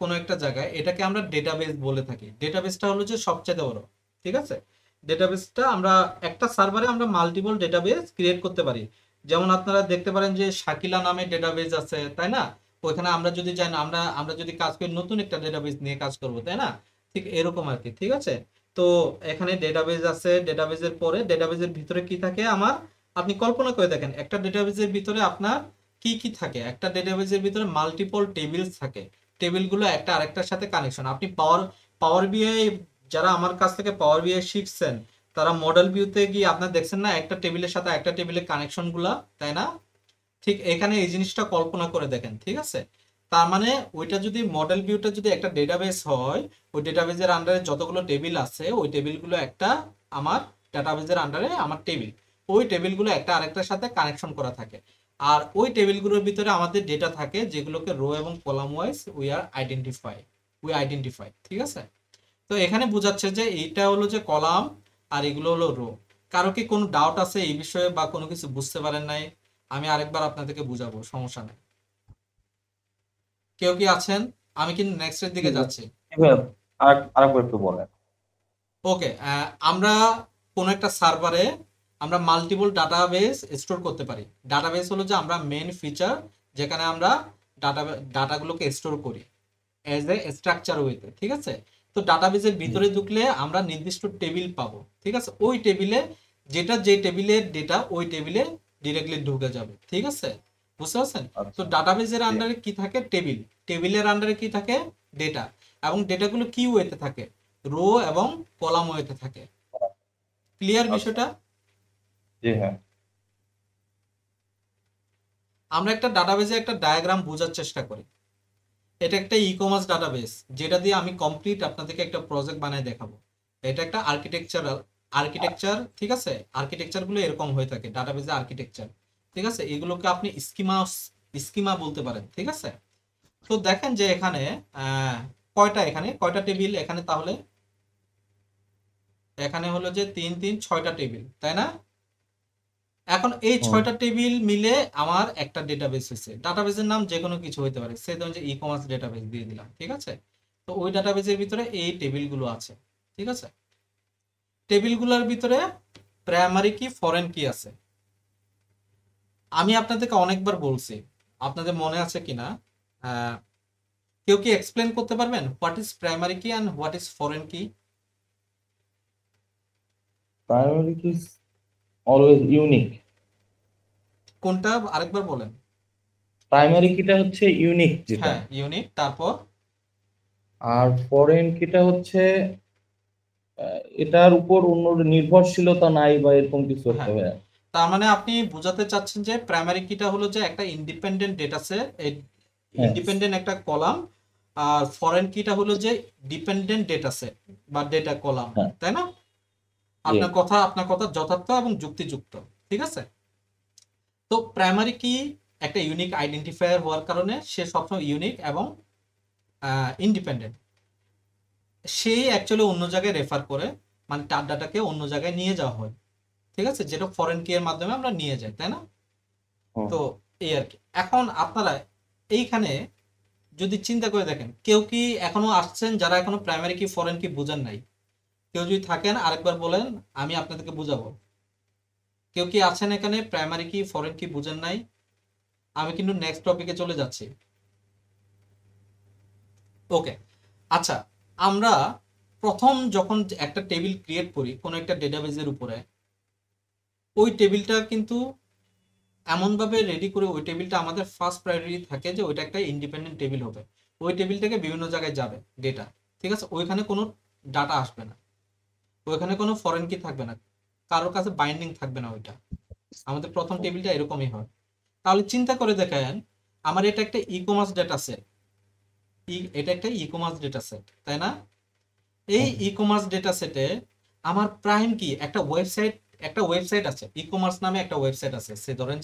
কোনো একটা জায়গায়, এটাকে আমরা ডেটাবেস বলে থাকি। ডেটাবেসটা হলো যে সবচেয়ে বড়, ঠিক আছে? ডেটাবেসটা আমরা একটা সার্ভারে আমরা মাল্টিপল ডেটাবেস ক্রিয়েট করতে পারি। যেমন আপনারা দেখতে পারেন যে শাকিলা নামে ডেটাবেস আছে, তাই না? ওইখানে আমরা যদি যাই না, আমরা যদি কাজ করি, নতুন একটা ডেটাবেস নিয়ে কাজ করব, তাই না? ঠিক এরকম আর কি, ঠিক আছে? তো এখানে ডেটাবেস আছে, ডেটাবেসের পরে ডেটাবেসের ভিতরে কি থাকে আমার, আপনি কল্পনা করে দেখেন একটা ডেটাবেসের ভিতরে আপনার কি কি থাকে। একটা ডেটাবেসের ভিতরে মাল্টিপল টেবিলস থাকে, টেবিলগুলো একটা আরেকটার সাথে কানেকশন। আপনি পাওয়ার বিআই, যারা আমার কাছ থেকে পাওয়ার বিআই শিখছেন, তারা মডেল ভিউতে গিয়ে আপনার দেখছেন না একটা টেবিলের সাথে একটা টেবিলের কানেকশন গুলা, তাই না? ঠিক এখানে এই জিনিসটা কল্পনা করে দেখেন, ঠিক আছে? তার মানে ওইটা যদি মডেল ভিউটা যদি একটা ডেটাবেস হয়, ওই ডেটাবেসের আন্ডারে যতগুলো টেবিল আছে, ওই টেবিলগুলো একটা আমার ডাটাবেসের আন্ডারে আমার টেবিল, ওই টেবিলগুলো একটা আরেকটার সাথে কানেকশন করা থাকে। আর ওই টেবিলগুলোর ভিতরে আমাদের ডেটা থাকে, যেগুলোকে রো এবং কলাম ওয়াইজ উই আইডেন্টিফাই, ঠিক আছে? তো এখানে বোঝাচ্ছে যে এইটা হলো যে কলাম আর এগুলো হলো রো। কারো কি কোনো ডাউট আছে এই বিষয়ে বা কোনো কিছু বুঝতে পারেন নাই? আমি আরেকবার আপনাদেরকে বুঝাবো, সমস্যা নেই। কেউ কি আছেন? আমি কিন্তু নেক্সটের দিকে যাচ্ছি। আরেকবার একটু বলেন। ওকে, আমরা কোনো একটা সার্ভারে আমরা মাল্টিপল ডাটাবেস স্টোর করতে পারি। ডাটাবেস হলো যে আমরা মেন ফিচার যেখানে আমরা ডাটাগুলোকে স্টোর করি এজ এ স্ট্রাকচার ওয়েতে, ঠিক আছে? তো ডাটাবেসের ভিতরে ঢুকলে আমরা নির্দিষ্ট টেবিল পাবো, ঠিক আছে? ওই টেবিলে যে টেবিলের ডেটা ওই টেবিলে ডিরেক্টলি ঢুকে যাবে, ঠিক আছে? বুঝতে পারছেন? তো আচ্ছা, ডাটাবেসের আন্ডারে কি থাকে? টেবিল। টেবিলের আন্ডারে কি থাকে? ডেটা। এবং ডেটাগুলো কি ওয়েতে থাকে? রো এবং কলাম ওয়েতে থাকে। ক্লিয়ার আচ্ছা। বিষয়টা? জি হ্যাঁ। আমরা একটা ডাটাবেসে একটা ডায়াগ্রাম বোঝার চেষ্টা করি। এটা একটা ই কমার্স ডাটাবেস, যেটা দিয়ে আমি কমপ্লিট আপনাদেরকে একটা প্রজেক্ট বানায় দেখাবো। এটা একটা আর্কিটেকচার, ঠিক আছে? আর্কিটেকচার গুলো এরকম হয়ে থাকে ডাটাবেসে আর্কিটেকচার, ঠিক আছে? এগুলোকে আপনি স্কিমা বলতে পারেন, ঠিক আছে? তো দেখেন যে এখানে কয়টা টেবিল এখানে, তাহলে এখানে হলো যে 3 3 6টা টেবিল, তাই না? এখন এই 6টা টেবিল মিলে আমার একটা ডেটাবেস হয়েছে। ডাটাবেসের নাম যে কোনো কিছু হতে পারে, সে ধরুন যে ই কমার্স ডেটাবেস দিয়ে দিলাম, ঠিক আছে? তো ওই ডাটাবেসের ভিতরে এই টেবিলগুলো আছে, ঠিক আছে? টেবিলগুলোর ভিতরে প্রাইমারি কি ফরেন কি আছে। আমি আপনাদেরকে অনেকবার বলছি, আপনাদের মনে আছে কিনা কেউ কি এক্সপ্লেন করতে পারবেন হোয়াট ইজ প্রাইমারি কি অ্যান্ড হোয়াট ইজ ফরেন কি? প্রাইমারি কি অলওয়েজ ইউনিক। কোনটা আরেকবার বলেন। প্রাইমারি কিটা হচ্ছে ইউনিক যেটা, হ্যাঁ, ইউনিট। তারপর আর ফরেন কিটা হচ্ছে এটার উপর অন্য নির্ভরশীলতা নাই বা এরকম কিছু একটা হ্যাঁ, হবে। তার মানে আপনি বোঝাতে চাচ্ছেন যে প্রাইমারি কিটা হলো যে একটা ইন্ডিপেন্ডেন্ট ডেটা সেট, হ্যাঁ, ইন্ডিপেন্ডেন্ট একটা কলাম। আর ফরেন কিটা হলো যে ডিপেন্ডেন্ট ডেটা সেট বা ডেটা কলাম, হ্যাঁ, তাই না? জি, আপনার কথা যথার্থ এবং যুক্তিযুক্ত, ঠিক আছে? তো প্রাইমারি কি একটা ইউনিক আইডেন্টিফায়ার হওয়ার কারণে সে সবসময় ইউনিক এবং ইন্ডিপেন্ডেন্ট। সেই অ্যাকচুয়ালি অন্য জায়গায় রেফার করে, মানে তার ডাটাকে অন্য জায়গায় নিয়ে যাওয়া হয়, ঠিক আছে? যেটা ফরেন কি এর মাধ্যমে আমরা নিয়ে যাই, তাই না? হুম, তো এই আর কি। এখন আপনারা এইখানে যদি চিন্তা করে দেখেন, কেউ কি এখনো আসছেন যারা এখনো প্রাইমারি কি ফরেন কি বুঝেন নাই? কেউ যদি থাকেন আরেকবার বলেন, আমি আপনাদেরকে বুঝাবো। কেউ কি আছেন এখানে প্রাইমারি কি ফরেন কি বুঝেন নাই? আমি কিন্তু নেক্সট টপিকে চলে যাচ্ছি। ওকে, আচ্ছা। আমরা প্রথম যখন একটা টেবিল ক্রিয়েট করি কোনো একটা ডেটাবেজের উপরে, ওই টেবিলটা কিন্তু এমনভাবে রেডি করে ওই টেবিলটা আমাদের ফার্স্ট প্রায়োরিটি থাকে যে ওইটা একটা ইন্ডিপেন্ডেন্ট টেবিল হবে। ওই টেবিল থেকে বিভিন্ন জায়গায় যাবে ডেটা, ঠিক আছে? ওইখানে কোনো ডাটা আসবে না, ওইখানে কোনো ফরেন কি থাকবে না, কারোর কাছে বাইন্ডিং থাকবে না। ওইটা আমাদের প্রথম টেবিলটা এরকমই হয়। তাহলে চিন্তা করে দেখেন, আমার এটা একটা ই কমার্স ডেটা সেট, এটা একটা ই কমার্স ডেটা সেট, তাই না? এই হুম, ই কমার্স ডেটা সেটে আমার প্রাইম কি একটা ওয়েবসাইট আছে, ই কমার্স নামে একটা ওয়েবসাইট আছে। সে ধরেন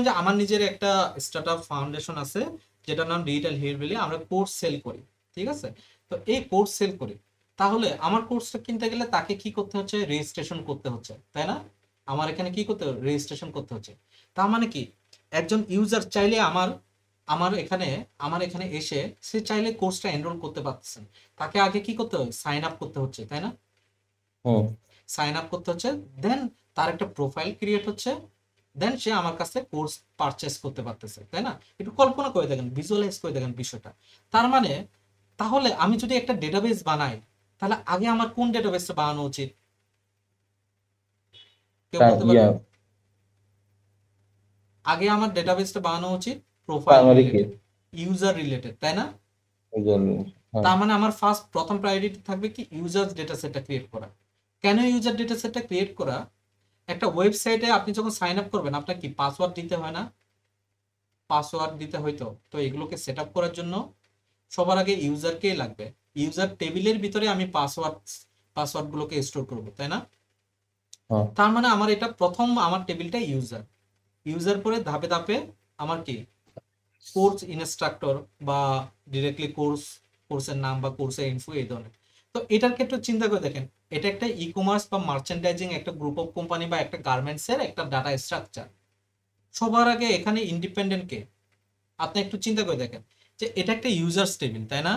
যে আমার নিজের একটা স্টার্টআপ ফাউন্ডেশন আছে যেটার নাম ডিজিটাল হিলবিলি। আমরা কোর্স সেল করি, ঠিক আছে? তো এই কোর্স সেল করি, তাহলে আমার কোর্সটা কিনতে গেলে তাকে কি করতে হচ্ছে? রেজিস্ট্রেশন করতে হচ্ছে, তাই না? আমার এখানে কি করতে হবে? রেজিস্ট্রেশন করতে হচ্ছে। তার মানে কি একজন ইউজার চাইলে আমার এখানে এসে সে চাইলে কোর্সটা এনরোল করতে পারতেছেন। তাকে আগে কি করতে হবে? সাইন আপ করতে হচ্ছে, তাই না? হুম, সাইন আপ করতে হচ্ছে, দেন তার একটা প্রোফাইল ক্রিয়েট হচ্ছে, দেন সে আমার কাছে কোর্স পারচেস করতে পারতেছে, তাই না? একটু কল্পনা করে দেখেন, ভিজুয়ালাইজ করে দেখেন বিষয়টা। তার মানে তাহলে আমি যদি একটা ডেটাবেস বানাই, তাহলে আগে আমার কোন ডেটাবেসটা বানানো উচিত? কেউ বলতে ইয়া পারবেন? আগে আমার ডেটাবেসটা বানানো উচিত প্রোফাইল প্রাইমারি কি রিলেটেড, ইউজার রিলেটেড, তাই না? হ্যাঁ, তার মানে আমার প্রথম প্রায়োরিটি থাকবে কি? ইউজার ডেটা সেটটা ক্রিয়েট করা। কেন ইউজার ডেটা সেটটা ক্রিয়েট করা? একটা ওয়েবসাইটে আপনি যখন সাইন আপ করবেন, আপনার কি পাসওয়ার্ড দিতে হয় না? পাসওয়ার্ড দিতে হয়তো। তো এগুলোকে সেট আপ করার জন্য সবার আগে ইউজারকেই লাগবে। ইউজার টেবিলের ভিতরে আমি পাসওয়ার্ড গুলোকে স্টোর করবো, তাই না? হ্যাঁ, তার মানে আমার এটা প্রথম আমার টেবিলটা ইউজার পরে ধাপে ধাপে আমার কি কোর্স ইনস্ট্রাক্টর বা ডিরেক্টলি কোর্সের নাম বা কোর্সের ইনফো এই ধরনের। তো তো এটার ক্ষেত্রে চিন্তা করে দেখেন, এটা একটা ই কমার্স বা মার্চেন্ডাইজিং একটা গ্রুপ অফ কোম্পানি বা একটা গার্মেন্টস এর একটা ডাটা স্ট্রাকচার। সবার আগে এখানে ইন্ডিপেন্ডেন্ট কে? আপনি একটু চিন্তা করে দেখেন যে এটা একটা ইউজার্স টেবিল, তাই না?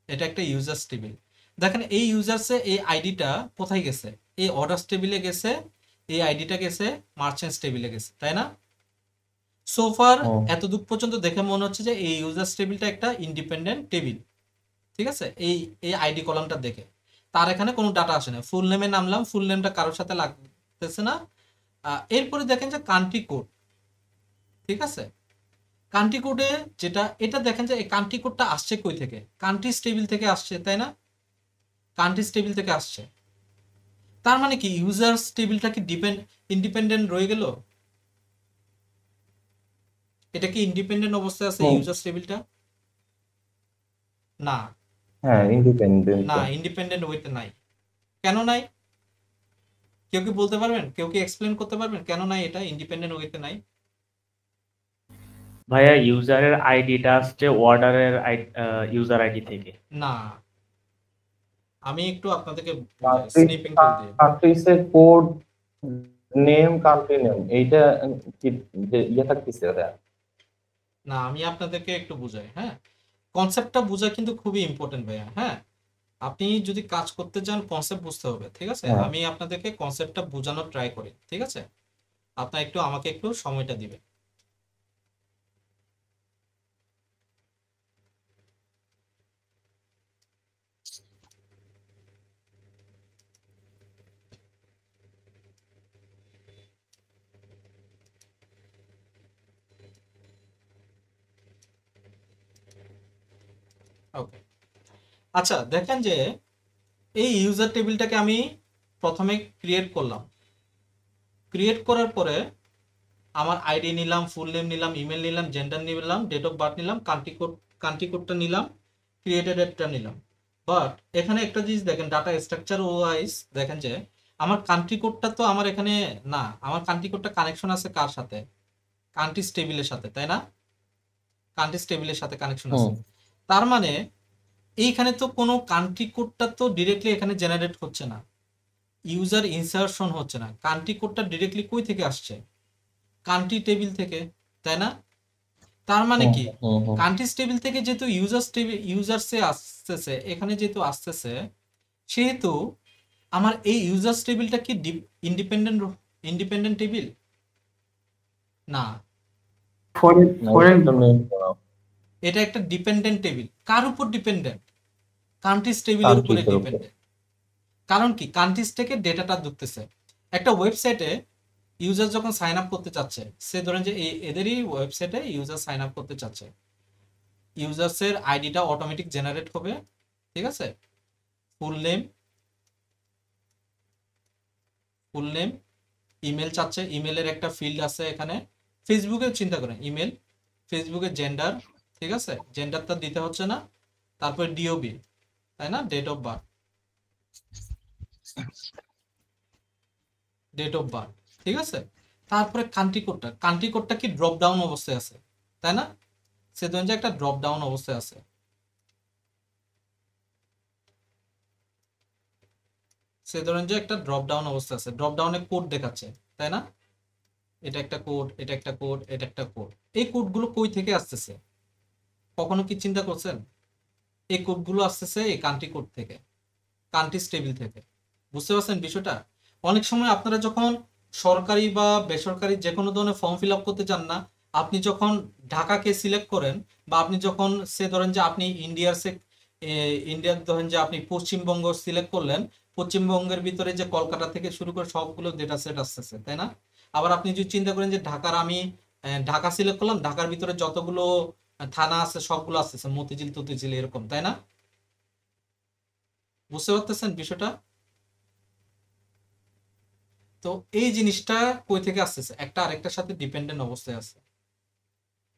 এটা একটা ইউজার্স টেবিল। দেখেন এই ইউজার্সে এই আইডিটা কোথায় গেছে? এই অর্ডার্স টেবিলে গেছে, এই আইডিটা গেছে মার্চেন্টস টেবিলে গেছে, তাই না? সোফার হুম। এতদূর পর্যন্ত দেখে মনে হচ্ছে যে এই ইউজার্স টেবিলটা একটা ইন্ডিপেন্ডেন্ট টেবিল, ঠিক আছে? এই এই আইডি কলামটা দেখে তার এখানে কোনো ডাটা আসে না। ফুল নেমে নামলাম, ফুল নেমটা কারোর সাথে লাগতেছে না। এরপরে দেখেন যে কান্ট্রি কোড, ঠিক আছে? কান্ট্রি কোডে যেটা, এটা দেখেন যে এই কান্ট্রি কোডটা আসছে কই থেকে? কান্ট্রিজ টেবিল থেকে আসছে, তাই না? কান্ট্রিজ টেবিল থেকে আসছে। তার মানে কি ইউজার্স টেবিলটা কি ইন্ডিপেন্ডেন্ট রয়ে গেল? এটা কি ইন্ডিপেন্ডেন্ট অবস্থায় আছে হুম। ইউজার্স টেবিলটা? না, হ্যাঁ, ইন্ডিপেন্ডেন্ট। না, ইন্ডিপেন্ডেন্ট ওয়েতে নাই। কেন নাই? কেউ কি বলতে পারবেন? কেউ কি এক্সপ্লেন করতে পারবেন কেন নাই? এটা ইন্ডিপেন্ডেন্ট ওয়েতে নাই। ভাইয়া ইউজারের আইডিটা আসছে অর্ডারের ইউজার আইডি থেকে। না, আমি একটু আপনাদেরকে কান্ট্রি স্নিপিং টুল দিয়ে, কান্ট্রিজের কোড নেম, কান্ট্রি নেম, এইটা কি ইয়ে থাকতেছে ওটা? না, আমি আপনাদেরকে একটু বুঝাই, হ্যাঁ? কনসেপ্টটা বোঝা কিন্তু খুবই ইম্পর্টেন্ট ভাইয়া, হ্যাঁ? আপনি যদি কাজ করতে চান কনসেপ্ট বুঝতে হবে, ঠিক আছে? হ্যাঁ। আমি আপনাদেরকে কনসেপ্টটা বোঝানোর ট্রাই করি, ঠিক আছে? আপনার একটু আমাকে একটু সময়টা দিবেন। ওকে, আচ্ছা দেখেন যে এই ইউজার টেবিলটাকে আমি প্রথমে ক্রিয়েট করলাম। ক্রিয়েট করার পরে আমার আইডি নিলাম, ফুল নেম নিলাম, ইমেল নিলাম, জেন্ডার নিলাম, ডেট অফ বার্থ নিলাম, কান্ট্রি কোডটা নিলাম, ক্রিয়েটেড ডেটটা নিলাম। বাট এখানে একটা জিনিস দেখেন, ডাটা স্ট্রাকচার ওয়াইজ দেখেন যে আমার কান্ট্রি কোডটা তো আমার এখানে না, আমার কান্ট্রি কোডটা কানেকশন আছে কার সাথে? কান্ট্রিজ টেবিলের সাথে, তাই না? কান্ট্রিজ টেবিলের সাথে কানেকশন আছে। হুম। তার মানে এইখানে তো কোনো কান্ট্রি কোডটা তো ডিরেক্টলি এখানে জেনারেট হচ্ছে না, ইউজার ইনসার্শন হচ্ছে না। কান্ট্রি কোডটা ডিরেক্টলি কই থেকে আসছে? কান্ট্রি টেবিল থেকে, তাই না? তার মানে কি কান্ট্রিজ টেবিল থেকে যেহেতু ইউজার্সে আসতেছে, এখানে যেহেতু আসতেছে, সেহেতু আমার এই ইউজার্স টেবিলটা কি ইন্ডিপেন্ডেন্ট টেবিল? না, ফরেন ফরেন এটা একটা ডিপেন্ডেন্ট টেবিল। কার উপর ডিপেন্ডেন্ট? কান্ট্রিজ টেবিলের উপরে কান্ট্রিজের উপর। ডিপেন্ডেন্ট। কারণ কি কান্ট্রিজ থেকে ডেটাটা ঢুকতেছে একটা ওয়েবসাইটে। ইউজার যখন সাইন আপ করতে চাচ্ছে, সে ধরেন যে এদেরই ওয়েবসাইটে ইউজার সাইন আপ করতে চাচ্ছে, ইউজার্সের আইডিটা অটোমেটিক জেনারেট হবে, ঠিক আছে? ফুল নেম, ইমেল চাচ্ছে, ইমেলের একটা ফিল্ড আছে এখানে। ফেসবুকে চিন্তা করেন, ইমেল, ফেসবুকের জেন্ডার, ঠিক আছে? জেন্ডারটা দিতে হচ্ছে না। তারপরে ডিওবি, তাই না? ডেট অফ বার্থ, ঠিক আছে? তারপরে কান্ট্রি কোডটা কি ড্রপ ডাউন অবস্থায় আছে, তাই না? সে ধরেন যে একটা ড্রপ ডাউন অবস্থায় আছে, ড্রপ ডাউনে কোড দেখাচ্ছে, তাই না? এটা একটা কোড, এটা একটা কোড, এটা একটা কোড। এই কোডগুলো কই থেকে আসতেছে? কখনো কি চিন্তা করছেন? এই কোডগুলো আসতেছে এই কান্ট্রি কোড থেকে, কান্ট্রিজ টেবিল থেকে। বুঝতে পারছেন বিষয়টা? অনেক সময় আপনারা যখন সরকারি বা বেসরকারি যে কোনো ধরনের ফর্ম ফিল আপ করতে চান না, আপনি যখন ঢাকাকে সিলেক্ট করেন, বা আপনি যখন সে ধরেন যে আপনি ইন্ডিয়ার ধরেন যে আপনি পশ্চিমবঙ্গ সিলেক্ট করলেন, পশ্চিমবঙ্গের ভিতরে যে কলকাতা থেকে শুরু করে সবগুলো ডেটা সেট আসতেছে, তাই না? আবার আপনি যদি চিন্তা করেন যে আমি ঢাকা সিলেক্ট করলাম, ঢাকার ভিতরে যতগুলো থানা আছে সবগুলো আসতেছে, মতিঝিল টতিঝিল এরকম, তাই না? বুঝতে পারতেছেন বিষয়টা? তো এই জিনিসটা কই থেকে আসতেছে? একটা আরেকটার সাথে ডিপেন্ডেন্ট অবস্থায় আছে।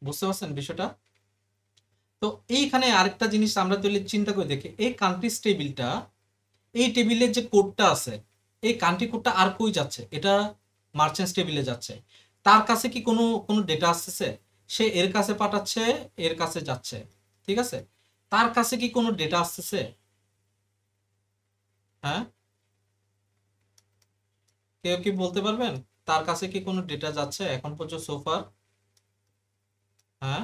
বুঝতে পারছেন বিষয়টা? তো এইখানে আরেকটা জিনিস আমরা তাহলে চিন্তা করে দেখি, এই কান্ট্রিজ টেবিলটা, এই টেবিলের যে কোডটা আছে, এই কান্ট্রি কোডটা আর কই যাচ্ছে? এটা মার্চেন্টস টেবিলে যাচ্ছে। তার কাছে কি কোনো ডেটা আসতেছে? সে এর কাছে পাঠাচ্ছে, এর কাছে যাচ্ছে, ঠিক আছে? তার কাছে কি কোনো ডেটা আসতেছে? হ্যাঁ, কেউ কি বলতে পারবেন তার কাছে কি কোনো ডেটা যাচ্ছে এখন পর্যন্ত সোফার? হ্যাঁ,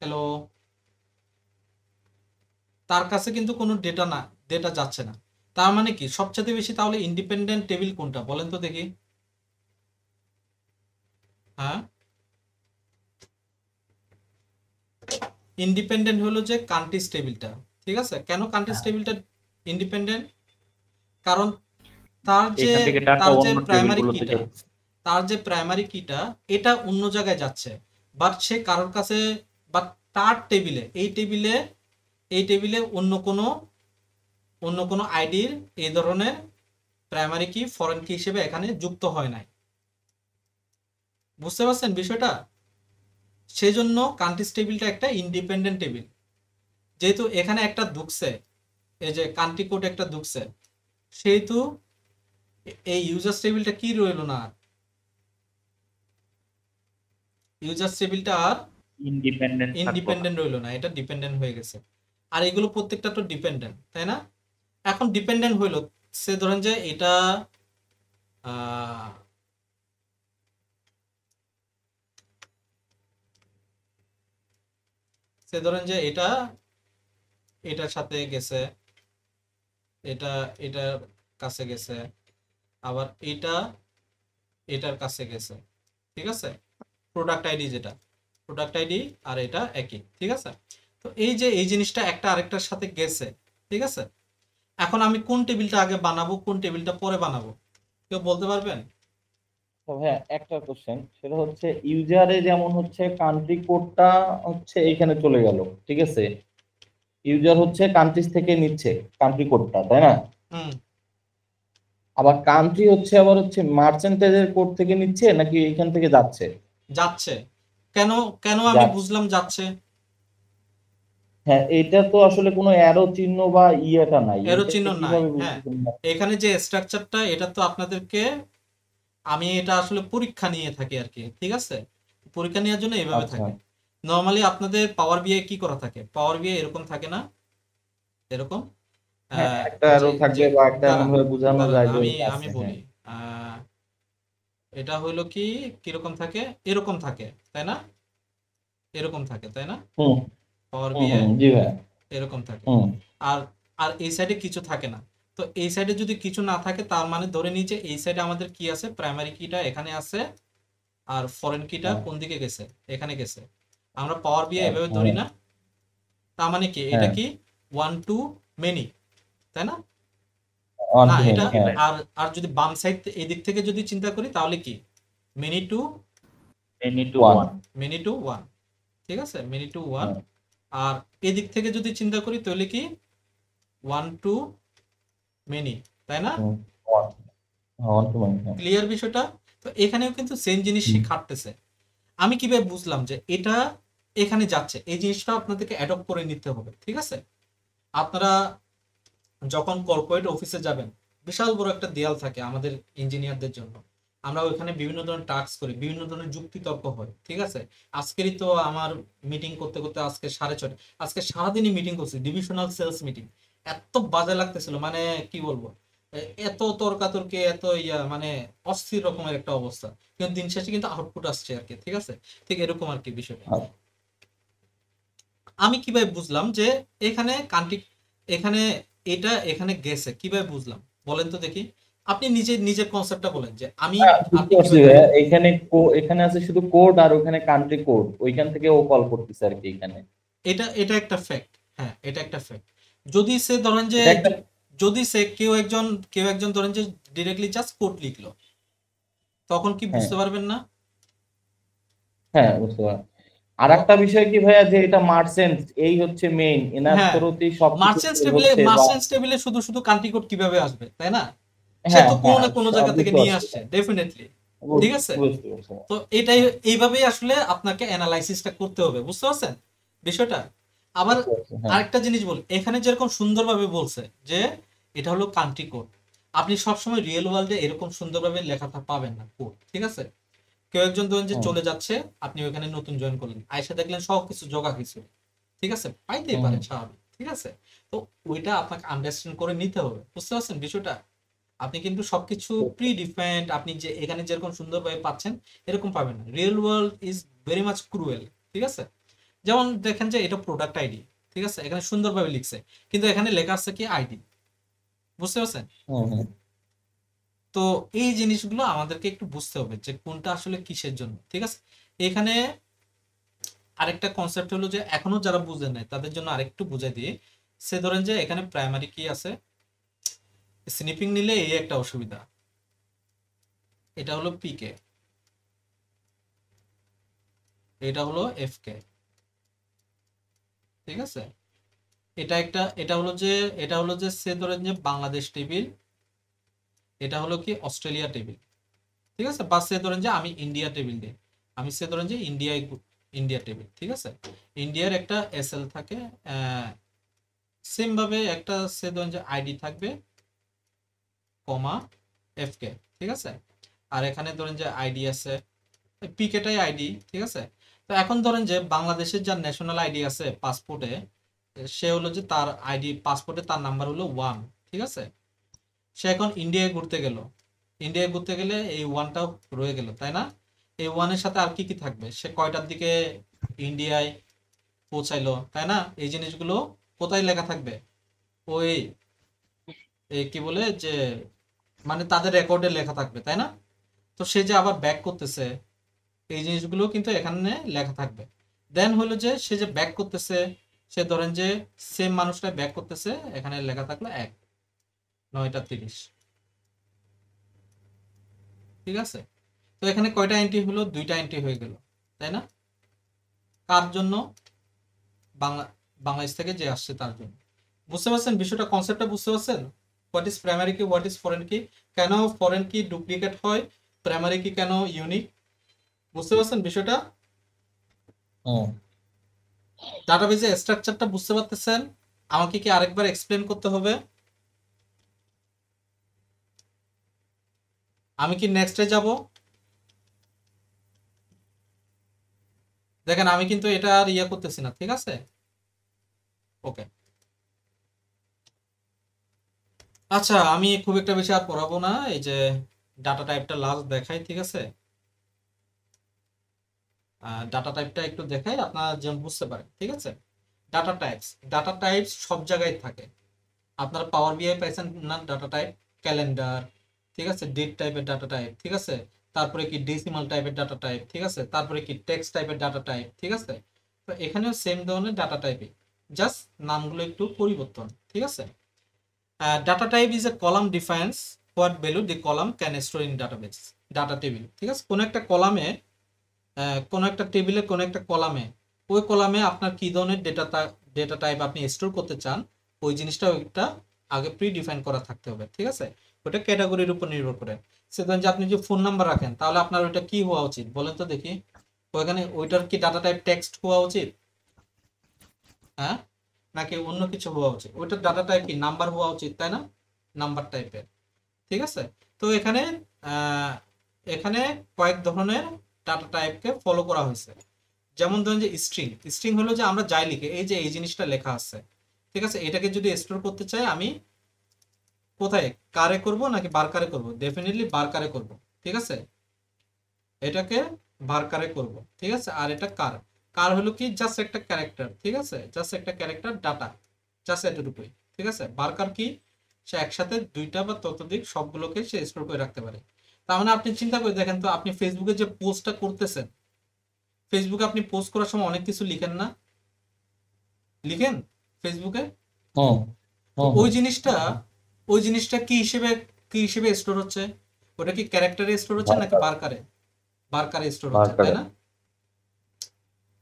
হ্যালো, তার কাছে কিন্তু কোনো ডেটা যাচ্ছে না। তার মানে কি সবচেয়ে বেশি তাহলে ইন্ডিপেন্ডেন্ট টেবিল কোনটা বলেন তো দেখি? হ্যাঁ, ইন্ডিপেন্ডেন্ট হলো যে কান্ট্রিজ টেবিলটা। ঠিক আছে, কেন কান্ট্রিজ টেবিলটা ইন্ডিপেন্ডেন্ট? কারণ তার যে এখান থেকে ডাটা তার যে অন্য প্রাইমারি টেবিলগুলোতে কিটা যাচ্ছে। তার যে প্রাইমারি কিটা এটা অন্য জায়গায় যাচ্ছে, বাট সে কারোর কাছে, বাট তার টেবিলে এই টেবিলে অন্য কোনো আইডির এই ধরনের প্রাইমারি কি ফরেন কি হিসেবে এখানে যুক্ত হয় নাই। বুঝতে পারছেন বিষয়টা? সেজন্য কান্ট্রিজ টেবিলটা একটা ইন্ডিপেন্ডেন্ট টেবিল। যেহেতু এখানে একটা ঢুকছে, এই যে কান্ট্রি কোড একটা ঢুকছে, সেহেতু এই ইউজার্স টেবিলটা কি রইলো না, ইউজার্স টেবিলটা আর ইন্ডিপেন্ডেন্ট থাকলো না। ইন্ডিপেন্ডেন্ট রইলো না, এটা ডিপেন্ডেন্ট হয়ে গেছে। আর এগুলো প্রত্যেকটা তো ডিপেন্ডেন্ট, তাই না? এখন ডিপেন্ডেন্ট হইলো, সে ধরেন যে এটা আহ, সে ধরেন যে এটা এটার সাথে গেছে, এটা এটার কাছে গেছে, আবার এটা এটার কাছে গেছে। ঠিক আছে, প্রোডাক্ট আইডি যেটা প্রোডাক্ট আইডি আর এটা একই। ঠিক আছে, তো এই যে এই জিনিসটা একটা আরেকটার সাথে গেছে। ঠিক আছে, এখন আমি কোন টেবিলটা আগে বানাবো কোন টেবিলটা পরে বানাবো কেউ বলতে পারবেন? তো ভাইয়া একটা কোশ্চেন, সেটা হচ্ছে ইউজারে যেমন হচ্ছে কান্ট্রি কোডটা হচ্ছে এইখানে চলে গেল, ঠিক আছে, ইউজার হচ্ছে কান্ট্রিজ থেকে নিচ্ছে কান্ট্রি কোডটা, তাই না? হুম, আবার কান্ট্রি হচ্ছে আবার হচ্ছে মার্চেন্টেজের কোড থেকে নিচ্ছে নাকি এইখান থেকে যাচ্ছে? যাচ্ছে। কেন কেন আমি যাচ্ছে। বুঝলাম যাচ্ছে? হ্যাঁ, এটা তো আসলে কোনো অ্যারো চিহ্ন বা ইয়েটা নাই, এরো এটা চিহ্ন নাই, কিভাবে হ্যাঁ। বুঝতেছেন না? এখানে যে স্ট্রাকচারটা এটা তো আপনাদেরকে, আমি এটা আসলে পরীক্ষা নিয়ে থাকি আর কি। ঠিক আছে, পরীক্ষা নেওয়ার জন্য এভাবে আচ্ছা। থাকে। নর্মালি আপনাদের পাওয়ার বিআই কি করা থাকে? পাওয়ার বিআই এরকম থাকে না, এরকম হ্যাঁ, একটা যে অ্যারো থাকবে বা একটা এমন দাঁড়ান ভাবে বোঝানো দাঁড়ান যায় যে আমি এটা আমি আছে, বলি। হ্যাঁ। আহ, এটা হইলো কি কিরকম থাকে, এরকম থাকে তাই না, এরকম থাকে তাই না, হুম পাওয়ার হুম বিআই হুম, জি ভাইয়া। এরকম থাকে। হুম আর আর এই সাইডে কিছু থাকে না। তো এই সাইডে যদি কিছু না থাকে তার মানে ধরে নিই যে এই সাইডে আমাদের কি আছে, প্রাইমারি কিটা এখানে আছে, আর ফরেন কিটা হ্যাঁ কোন দিকে গেছে, এখানে গেছে। আমরা পাওয়ার বিআই এভাবে ধরি হ্যাঁ না? তার মানে কি এটা হ্যাঁ, কি ওয়ান টু মেনি, তাই না? ওয়ান না, টু এটা মেনি, হ্যাঁ। আর আর যদি বাম সাইড এই দিক থেকে যদি চিন্তা করি তাহলে কি many two many two one, one. Many two one. ঠিক আছে, মেনি টু ওয়ান। হ্যাঁ আর এদিক থেকে যদি চিন্তা করি তাহলে কি ওয়ান টু মেনি, তাই না? ওয়ান, ওয়ান টু মেনি, হ্যাঁ। ক্লিয়ার বিষয়টা? তো এখানেও কিন্তু সেম জিনিসই খাটতেছে। আমি কিভাবে বুঝলাম যে এটা এখানে যাচ্ছে, এই জিনিসটা আপনাদেরকে অ্যাডপ্ট করে নিতে হবে। ঠিক আছে, আপনারা যখন কর্পোরেট অফিসে যাবেন, বিশাল বড় একটা দেয়াল থাকে আমাদের ইঞ্জিনিয়ারদের জন্য। আমরা ওইখানে বিভিন্ন ধরনের টাস্ক করি, বিভিন্ন ধরনের যুক্তি তর্ক হয়। ঠিক আছে, আজকেরই তো আমার মিটিং করতে করতে আজকে 6:30, আজকে সারাদিনই মিটিং করছি, ডিভিশনাল সেলস মিটিং। এত বাজে লাগতেছিল, মানে কি বলবো, এত তর্কাতর্কি, এত মানে অস্থির রকমের একটা অবস্থা, কিন্তু দিন শেষে কিন্তু আউটপুট আসছে আর কি। ঠিক আছে, ঠিক এরকম আর কি বিষয়টা। আচ্ছা। আমি কিভাবে বুঝলাম যে এখানে কান্ট্রি, এখানে এটা এখানে গেছে, কিভাবে বুঝলাম বলেন তো দেখি? আপনি নিজের কনসেপ্টটা বলেন যে আমি, বুঝতে আপনি পারছি কিভাবে ভাইয়া, বুঝলেন? এখানে এখানে আছে শুধু কোড আর ওখানে কান্ট্রি কোড, ওইখান থেকে ও কল করতেছে আর কি এখানে। এটা এটা একটা ফ্যাক্ট, হ্যাঁ এটা একটা ফ্যাক্ট। যদি সে ধরেন যে এটা একটা, যদি সে কেউ একজন ধরেন যে ডিরেক্টলি জাস্ট কোড লিখলো, তখন কি হ্যাঁ বুঝতে পারবেন না? হ্যাঁ বুঝতে পারছি। আর একটা বিষয় কি ভাইয়া, যে এটা মার্চেন্ট, এই হচ্ছে মেইন, এনার হ্যাঁ, থ্রুতেই সবকিছু মার্চেন্টস সেল টেবিলে হচ্ছে বা মার্চেন্টস টেবিলে শুধু শুধু কান্ট্রি কোড কিভাবে আসবে, তাই না? সে হ্যাঁ তো কোনো হ্যাঁ, না কোনো জায়গা থেকে বুঝতে নিয়ে পারছি, আসছে ডেফিনেটলি। ঠিক আছে, বুঝতে পারছি। তো এইভাবেই আসলে আপনাকে অ্যানালাইসিসটা করতে হবে। বুঝতে পারছেন বিষয়টা? আবার বুঝতে পারছি, হ্যাঁ। আরেকটা জিনিস বল, এখানে যেরকম সুন্দরভাবে বলছে যে এটা হলো কান্ট্রি কোড, আপনি সবসময় রিয়েল ওয়ার্ল্ডে এরকম সুন্দরভাবে লেখাটা পাবেন না কোড। ঠিক আছে, কেউ একজন ধরেন যে হুম চলে যাচ্ছে, আপনি ওখানে নতুন জয়েন করলেন, আয়সা দেখলেন সব কিছু জগা কিছু। ঠিক আছে, পাইতেই হুম পারেন, স্বাভাবিক। ঠিক আছে? তো ওইটা আপনাকে আন্ডারস্ট্যান্ড করে নিতে হবে, বুঝতে পারছেন বিষয়টা? আপনি কিন্তু সবকিছু প্রি ডিফাইন্ড আপনি যে এখানে যেরকম সুন্দরভাবে পাচ্ছেন এরকম পাবেন না। Real world is very much cruel, ঠিক আছে? যেমন দেখেন যে এটা প্রোডাক্ট আইডি, ঠিক আছে, এখানে সুন্দরভাবে লিখছে, কিন্তু এখানে লেখা আছে কি আইডি, বুঝতে পারছেন? হুম হুম তো এই জিনিসগুলো আমাদেরকে একটু বুঝতে হবে যে কোনটা আসলে কিসের জন্য, ঠিক আছে? এখানে আরেকটা কনসেপ্ট হলো যে এখনো যারা বুঝেন নাই তাদের জন্য আরেকটু বুঝাই দিয়ে, সে ধরেন যে এখানে প্রাইমারি কি আছে, স্নিপিং নিলে এই একটা অসুবিধা, এটা হলো পিকে, এটা হলো এফকে, ঠিক আছে? এটা হলো যে সে ধরেন যে বাংলাদেশ টেবিল, এটা হলো কি অস্ট্রেলিয়া টেবিল, ঠিক আছে? বা সে ধরেন যে আমি ইন্ডিয়া টেবিল দিই, আমি সে ধরেন যে ইন্ডিয়া টেবিল, ঠিক আছে? ইন্ডিয়ার একটা এসএল থাকে, সেম ভাবে একটা সে ধরেন যে আইডি থাকবে কমা এফকে, ঠিক আছে? আর এখানে ধরেন যে আইডি আছে, পিকেটাই আইডি, ঠিক আছে? তো এখন ধরেন যে বাংলাদেশের যার ন্যাশনাল আইডি আছে পাসপোর্টে, সে হলো যে তার আইডি পাসপোর্টে তার নাম্বার হলো 1, ঠিক আছে? সে এখন ইন্ডিয়ায় ঘুরতে গেল, ইন্ডিয়ায় ঘুরতে গেলে এই 1টাও রয়ে গেল, তাই না? এই 1-এর সাথে আর কি কি থাকবে, সে কয়টার দিকে ইন্ডিয়ায় পৌঁছাইলো, তাই না? এই জিনিসগুলো কোথায় লেখা থাকবে? ওই কি বলে যে মানে তাদের রেকর্ডে লেখা থাকবে, তাই না? তো সে যে আবার ব্যাক করতেছে, এই জিনিসগুলো কিন্তু এখানে লেখা থাকবে। দেন হলো যে সে যে ব্যাক করতেছে, সে ধরেন যে সেম মানুষটা ব্যাক করতেছে, এখানে লেখা থাকলো 1-9টা 30, ঠিক আছে? তো এখানে কয়টা এন্ট্রি হলো, 2টা এন্ট্রি হয়ে গেল, তাই না? কার জন্য? বাংলা বাংলাদেশ থেকে যে আসছে তার জন্য। বুঝতে পারছেন বিষয়টা, কনসেপ্টটা বুঝতে পারছেন? হোয়াট ইজ প্রাইমারি কি, হোয়াট ইজ ফরেন কি, কেন ফরেন কি ডুপ্লিকেট হয়, প্রাইমারি কি কেন ইউনিক, বুঝতে পারছেন বিষয়টা? হুম ডাটাবেজের স্ট্রাকচারটা বুঝতে পারতেছেন? আমাকে কি আরেকবার এক্সপ্লেন করতে হবে? আমি কি নেক্সটে যাব? দেখেন আমি কিন্তু এটা আর ইয়ে করতেছি না, ঠিক আছে? ওকে, আচ্ছা আমি খুব একটা বেশি আর পড়াবো না, এই যে ডাটা টাইপটা লাস্ট দেখাই, ঠিক আছে? ডাটা টাইপটা একটু দেখাই আপনারা যেন বুঝতে পারেন, ঠিক আছে? ডাটা টাইপস সব জায়গায় থাকে। আপনারা পাওয়ার বিআই পাইছেন না ডাটা টাইপ? ক্যালেন্ডার, ঠিক আছে? ডেট টাইপের ডাটা টাইপ, ঠিক আছে? তারপরে কি ডেসিমাল টাইপের ডাটা টাইপ, ঠিক আছে? তারপরে কি টেক্সট টাইপের ডাটা টাইপ, ঠিক আছে? তো এখানেও সেম ধরনের ডাটা টাইপই, জাস্ট নামগুলো একটু পরিবর্তন, ঠিক আছে? Data type is a column defines what value the column can store in database, data table, ঠিক আছে? কোনো একটা কলামে, কোনো একটা টেবিলে, কোনো একটা কলামে, ওই কলামে আপনার কি ধরনের ডেটা টাইপ আপনি স্টোর করতে চান, ওই জিনিসটা ওইটা আগে প্রি ডিফাইন করা থাকতে হবে, ঠিক আছে? ওটা ক্যাটাগরির উপর নির্ভর করে। সেখানে যে আপনি যে ফোন নাম্বার রাখেন, তাহলে আপনার ওইটা কি হওয়া উচিত বলেন তো দেখি? ওইখানে ওইটার কি ডাটা টাইপ টেক্সট হওয়া উচিত, হ্যাঁ, নাকি অন্য কিছু হওয়া উচিত? ওইটার ডাটা টাইপ কি নাম্বার হওয়া উচিত, তাই না? নাম্বার টাইপের, ঠিক আছে? তো এখানে আহ, এখানে কয়েক ধরনের ডাটা টাইপকে ফলো করা হয়েছে। যেমন ধরেন যে স্ট্রিং, স্ট্রিং হলো যে আমরা যাই লিখে, এই যে এই জিনিসটা লেখা আছে, ঠিক আছে? এটাকে যদি স্টোর করতে চাই আমি কোথায়, কারে করব নাকি বার কারে করব? ডেফিনেটলি বার কারে করব, ঠিক আছে? এটাকে বার কারে করব, ঠিক আছে? আর এটা কার, কার হলো কি জাস্ট একটা ক্যারেক্টার, ঠিক আছে? জাস্ট একটা ক্যারেক্টার ডাটা, জাস্ট এতটুকুই, ঠিক আছে? বার কার কি, সে একসাথে 2টা বা ততোধিক সবগুলোকে সে স্টোর করে রাখতে পারে। তার মানে আপনি চিন্তা করে দেখেন তো, আপনি ফেসবুকে যে পোস্টটা করতেছেন, ফেসবুকে আপনি পোস্ট করার সময় অনেক কিছু লিখেন না, লিখেন ফেসবুকে? হুম তো হুম ওই হুম জিনিসটা, ওই জিনিসটা কি হিসেবে স্টোর হচ্ছে? ওটা কি ক্যারেক্টারে স্টোর হচ্ছে নাকি বারকারে? বারকারে স্টোর হচ্ছে, তাই মার্কারে না?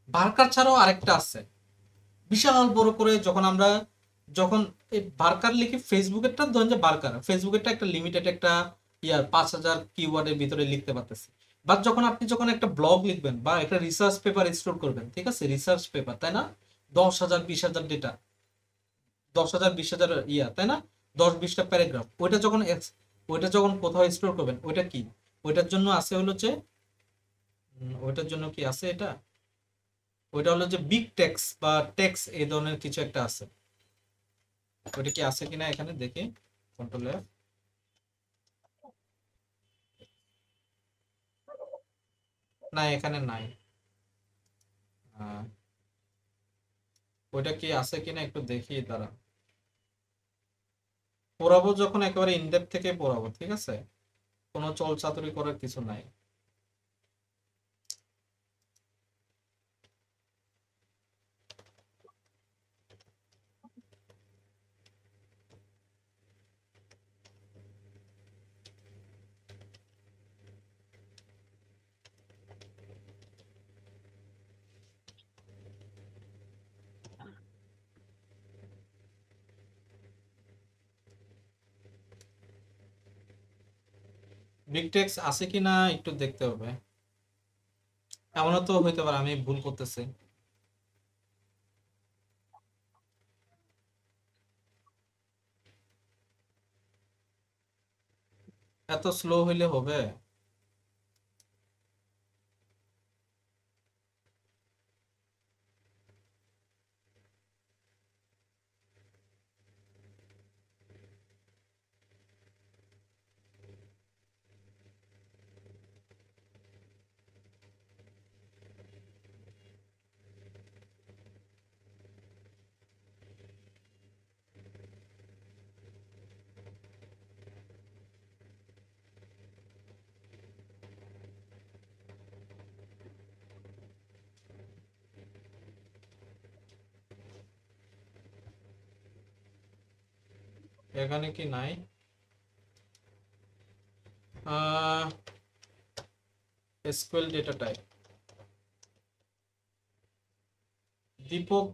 বারকার ছাড়াও আরেকটা আছে, বিশাল বড় করে, যখন এই বারকার লিখি, ফেসবুকেরটা ধরেন যে বারকার, ফেসবুকেরটা একটা লিমিটেড একটা 5,000 কিওয়ার্ডের ভিতরে লিখতে পারতেছি। বাট যখন একটা ব্লগ লিখবেন বা একটা রিসার্চ পেপার স্টোর করবেন, ঠিক আছে? রিসার্চ পেপার, তাই না? 10,000 20,000 ডেটা, 10,000 20,000 তাই না? 10-20টা প্যারাগ্রাফ, ওইটা যখন কোথাও স্টোর করবেন, ওইটা কি, ওইটার জন্য আছে হলো যে ওইটার জন্য কি আছে এটা, ওইটা হলো যে বিগ টেক্স বা টেক্স, এই ধরনের কিছু একটা আছে, ওটা কি আছে কিনা এখানে দেখি, কন্ট্রোল এফ। না এখানে নাই। ওইটা কি আছে কিনা একটু দেখি দাঁড়া। পড়াবো যখন একেবারে ইনডেপথ থেকে পড়াবো, ঠিক আছে, কোনো চল চাতুরি করার কিছু নাই। বিগ টেক্স আছে কিনা একটু দেখতে হবে। এমনও তো হইতে পারে আমি ভুল করতেছি। এত স্লো হইলে হবে? এখানে কি নাই? SQL data type, Deepak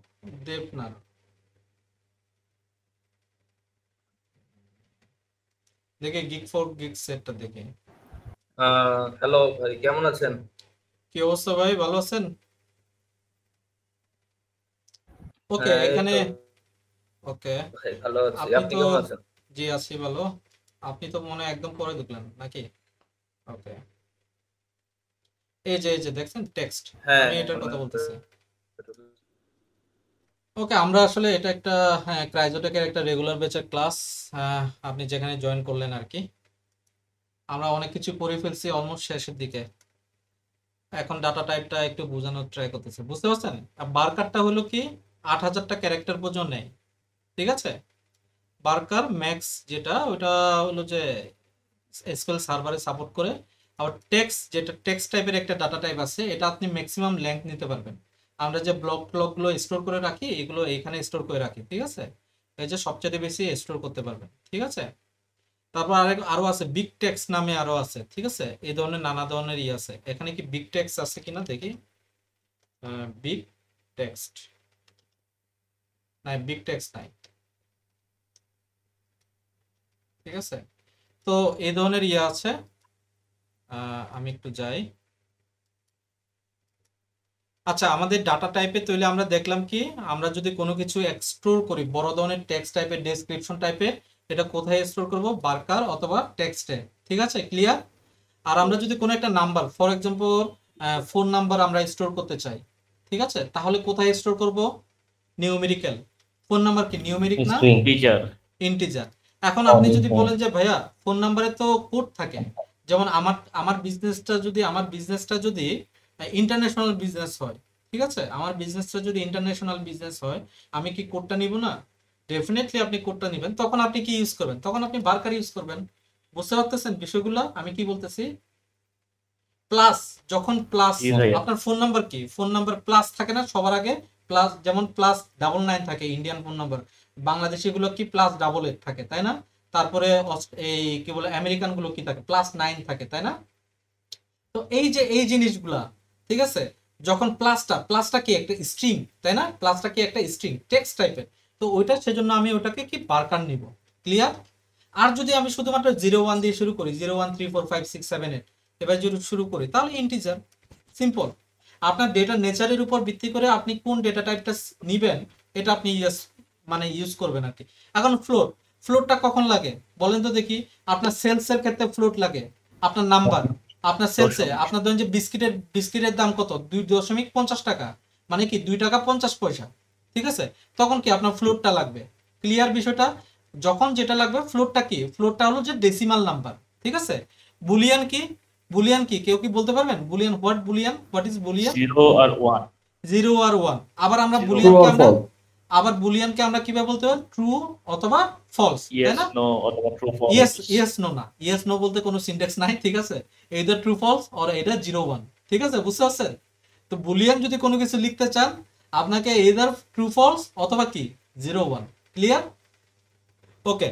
Debnath. দেখে গিগ ফর গিগ সেটটা দেখে। হ্যালো ভাই, কেমন আছেন? কি অবস্থা ভাই, ভালো আছেন? ওকে হ্যাঁ, এই এখানে তো ওকে। ভাই ভালো আছি। আপনি আপনি তো কেমন আছেন? জি আছি ভালো। আপনি তো মনে হয় একদম পরে ঢুকলেন নাকি? ওকে, এই যে দেখছেন টেক্সট, হ্যাঁ, আমি এটার কথা বলতেছি। ওকে, আমরা আসলে এটা একটা ক্রাইজোটেকের একটা রেগুলার ব্যাচের ক্লাস, আপনি যেখানে জয়েন করলেন আর কি। আমরা অনেক কিছু করে ফেলছি অলমোস্ট শেষের দিকে। এখন ডাটা টাইপটা একটু বোঝানোর ট্রাই করতেছি, বুঝতে পারছেন? বারকারটা হলো কি 8000টা ক্যারেক্টার পর্যন্ত নেয়, ঠিক আছে। বারকার ম্যাক্স যেটা ওটা হলো যে এসকিউএল সার্ভারে সাপোর্ট করে। আবার টেক্সট যেটা টেক্সট টাইপের একটা ডাটা টাইপ আছে, এটা আপনি ম্যাক্সিমাম লেংথ নিতে পারবেন। আমরা যে ব্লকগুলো স্টোর করে রাখি এগুলো এখানে স্টোর করে রাখি, ঠিক আছে। এই যে সবচেয়ে বেশি স্টোর করতে পারবেন, ঠিক আছে। তারপর আরো আছে বিগ টেক্সট নামে আরো আছে, ঠিক আছে। এই ধরনের নানা ধরনের আছে। এখানে কি বিগ টেক্সট আছে কিনা দেখি। বিগ টেক্সট নাই, বিগ টেক্সট নাই, ঠিক আছে। তো এই ধরনের আছে। আমি একটু যাই। আচ্ছা, আমাদের ডাটা টাইপে তৈলে আমরা দেখলাম কি, আমরা যদি কোনো কিছু এক্সপ্লোর করি বড় ধরনের টেক্সট টাইপের, ডেসক্রিপশন টাইপের, এটা কোথায় স্টোর করব? বারকার অথবা টেক্সটে, ঠিক আছে, ক্লিয়ার। আর আমরা যদি কোনো একটা number, for example phone number আমরা স্টোর করতে চাই, ঠিক আছে, তাহলে কোথায় স্টোর করব? নিউমেরিক্যাল। ফোন নাম্বার কি নিউমেরিক না স্ট্রিং। টিচার। ইন্টিজার। এখন আপনি যদি বলেন যে ভাইয়া ফোন নাম্বারে তো কোড থাকে, যেমন আমার বিজনেসটা যদি ইন্টারন্যাশনাল বিজনেস হয়, ঠিক আছে, আমার বিজনেসটা যদি ইন্টারন্যাশনাল বিজনেস হয়, আমি কি কোডটা নিব না? ডেফিনেটলি আপনি কোডটা নেবেন। তখন আপনি কি ইউজ করবেন? তখন আপনি বারকার ইউজ করবেন। বুঝতে পারতেছেন বিষয়গুলো আমি কি বলতেছি? প্লাস, যখন প্লাস জি ভাইয়া। আপনার ফোন নাম্বার কি, ফোন নাম্বার প্লাস থাকে না সবার আগে? প্লাস, যেমন +99 থাকে ইন্ডিয়ান ফোন নাম্বার, বাংলাদেশি গুলো কি +88 থাকে, তাই না? তারপরে এই কি বলে আমেরিকান গুলো কি থাকে, +9 থাকে, তাই না? তো এই যে এই জিনিসগুলা, ঠিক আছে, যখন প্লাসটা কি একটা স্ট্রিং, তাই না? প্লাসটা কি একটা স্ট্রিং টেক্সট টাইপের। তো ওইটা সেজন্য আমি ওটাকে কি বারকার নিব, ক্লিয়ার। আর যদি আমি শুধুমাত্র 01 দিয়ে শুরু করি, 01345678 এবার যদি শুরু করি, তাহলে ইন্টিজার, সিম্পল। আপনার ডেটা নেচারের উপর ভিত্তি করে আপনি কোন ডেটা টাইপটা নিবেন এটা আপনি ইউজ করবেন আর কি। এখন ফ্লোটটা কখন লাগে বলেন তো দেখি। আপনার সেলসের ক্ষেত্রে ফ্লোট লাগে, আপনার নাম্বার, আপনার সেলসে আপনার ধরেন যে বিস্কিটের দাম কত, 2.50 টাকা, মানে কি 2 টাকা 50 পয়সা, ঠিক আছে। তখন কি আপনার ফ্লোটটা লাগবে, ক্লিয়ার বিষয়টা? যখন যেটা লাগবে, ফ্লোটটা কি? ফ্লোটটা হলো যে ডেসিমাল নাম্বার, ঠিক আছে? বুলিয়ান কি? বুলিয়ান কি কেউ কি বলতে পারবেন? Boolean what is Boolean? 0 আর 1, 0 আর 1। আবার আমরা 0 ট্রু বুলিয়ানকে অর আমরা ফলস। আবার বুলিয়ানকে আমরা কিভাবে বলতে পারি? ট্রু অথবা ফলস, তাই ইয়েস না? নো অথবা true yes false. Yes no না, ইয়েস নো বলতে কোনো সিনট্যাক্স নাই, ঠিক আছে? এইদার ট্রু ফলস অর এটা 0 1, ঠিক আছে? বুঝতে পারছেন? তো বুলিয়ান যদি কোনো কিছু লিখতে চান, আপনাকে এইদার ট্রু ফলস অথবা কি 0 1। ক্লিয়ার? ওকে,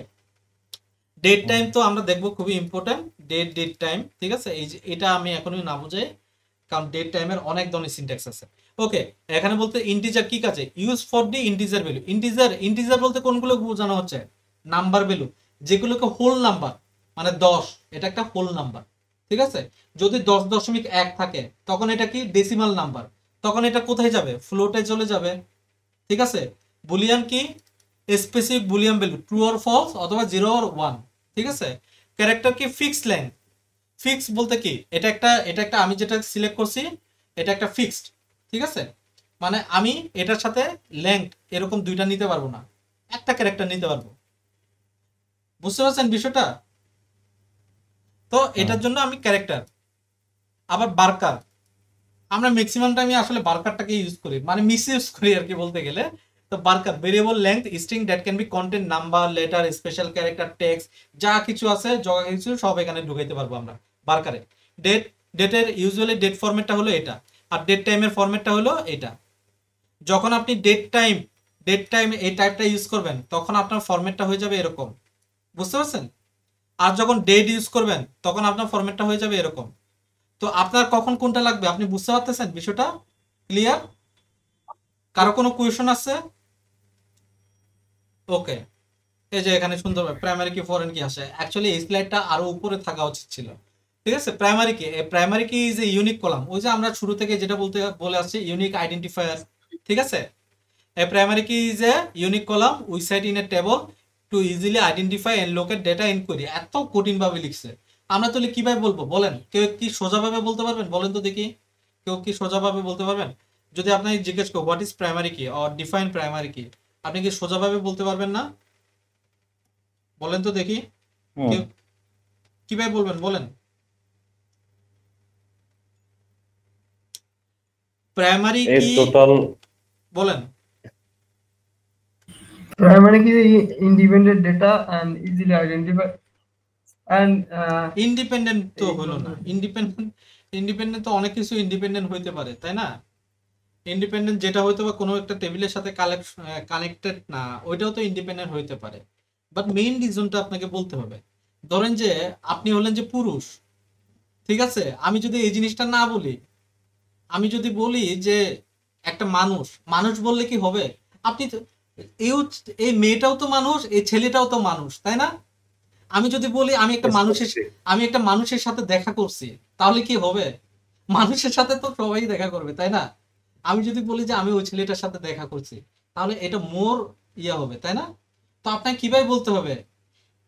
ডেট টাইম তো আমরা দেখবো, খুবই ইম্পর্টেন্ট। ডেট টাইম, ঠিক আছে? এই যে এটা আমি এখনই না বুঝাই, কারণ ডেট টাইমের অনেক ধরনের সিনট্যাক্স আছে। ওকে, এখানে বলতে ইন্টিজার কি কাজে use for the integer value. Integer বলতে কোনগুলো বোঝানো হচ্ছে? নাম্বার ভ্যালু, যেগুলোকে হোল নাম্বার, মানে 10, এটা একটা হোল নাম্বার, ঠিক আছে? যদি 10.1 থাকে তখন এটা কি ডেসিমাল নাম্বার, তখন এটা কোথায় যাবে? ফ্লোটে চলে যাবে, ঠিক আছে? বুলিয়ান কি? Specific Boolean value, true or false অথবা 0 অর 1, ঠিক আছে? ক্যারেক্টার কি? Fixed length. ফিক্স বলতে কি? এটা একটা আমি যেটা সিলেক্ট করছি, এটা একটা ফিক্সড, ঠিক আছে? মানে আমি এটার সাথে লেংথ এরকম দুইটা নিতে পারবো না, একটা ক্যারেক্টার নিতে পারবো। বুঝতে পারছেন বিষয়টা? তো এটার জন্য আমি ক্যারেক্টার। আবার বার্কার, আমরা ম্যাক্সিমাম টাইমে আসলে বার্কারটাকে ইউজ করি, মানে মিস ইউজ করি আর কি বলতে গেলে। তো Barker variable length string that can be content number, letter, special character, text, যা কিছু আছে যা কিছু সব এখানে ঢুকাইতে পারবো আমরা বার্কারে। ডেট, ডেটের ইউজুয়ালি ডেট ফরম্যাটটা হলো এটা, আর ডেট টাইমের ফরম্যাটটা হলো এটা। যখন আপনি ডেট টাইম এই টাইপটা ইউজ করবেন, তখন আপনার ফরম্যাটটা হয়ে যাবে এরকম, বুঝতে পারছেন? আর যখন ডেট ইউজ করবেন, তখন আপনার ফরম্যাটটা হয়ে যাবে এরকম। তো আপনার কখন কোনটা লাগবে আপনি বুঝতে পারতেছেন বিষয়টা? ক্লিয়ার? কারো কোনো কোয়েশন আছে? ওকে, এই যে এখানে সুন্দর প্রাইমারি কি ফরেন কি আসে, অ্যাকচুয়ালি এই স্লাইডটা আরো উপরে থাকা উচিত ছিল, ঠিক আছে? Primary key is a unique column, ওই যে আমরা শুরু থেকে যেটা বলে আসছি, ইউনিক আইডেন্টিফায়ার, ঠিক আছে? A primary key is a unique column which sits in a table to easily identify and locate data inquiry. এত কঠিন ভাবে লিখছে, আমরা তাহলে কিভাবে বলবো বলেন? কেউ কি সোজাভাবে বলতে পারবেন? বলেন তো দেখি, কেউ কি সোজাভাবে বলতে পারবেন? যদি আপনাকে জিজ্ঞেস করো হোয়াট ইজ প্রাইমারি কি অর ডিফাইন প্রাইমারি কি, আপনি কি সোজাভাবে বলতে পারবেন না? বলেন তো দেখি, হুম। কেউ কিভাবে বলবেন বলেন? প্রাইমারি এর কি টোটাল বলেন? Primary key is independent data and easily identify and independent তো এই হলো না, বলতে- ইন্ডিপেন্ডেন্ট তো অনেক কিছু ইন্ডিপেন্ডেন্ট হইতে পারে, তাই না? ইন্ডিপেন্ডেন্ট যেটা হয়তো বা কোনো একটা টেবিলের সাথে কানেক্টেড না, ওইটাও তো ইন্ডিপেন্ডেন্ট হইতে পারে। বাট মেইন রিজনটা আপনাকে বলতে হবে। ধরেন যে আপনি হলেন যে পুরুষ, ঠিক আছে? আমি যদি এই জিনিসটা না বলি, আমি যদি বলি যে একটা মানুষ, মানুষ বললে কি হবে? আপনি তো এই মেয়েটাও তো মানুষ, এই ছেলেটাও তো মানুষ, তাই না? আমি যদি বলি আমি একটা মানুষের সাথে দেখা করছি, তাহলে কি হবে? মানুষের সাথে তো সবাই দেখা করবে, তাই না? আমি যদি বলি যে আমি ওই ছেলেটার সাথে দেখা করছি, তাহলে এটা মোর হবে, তাই না? তো আপনাকে কিভাবে বলতে হবে?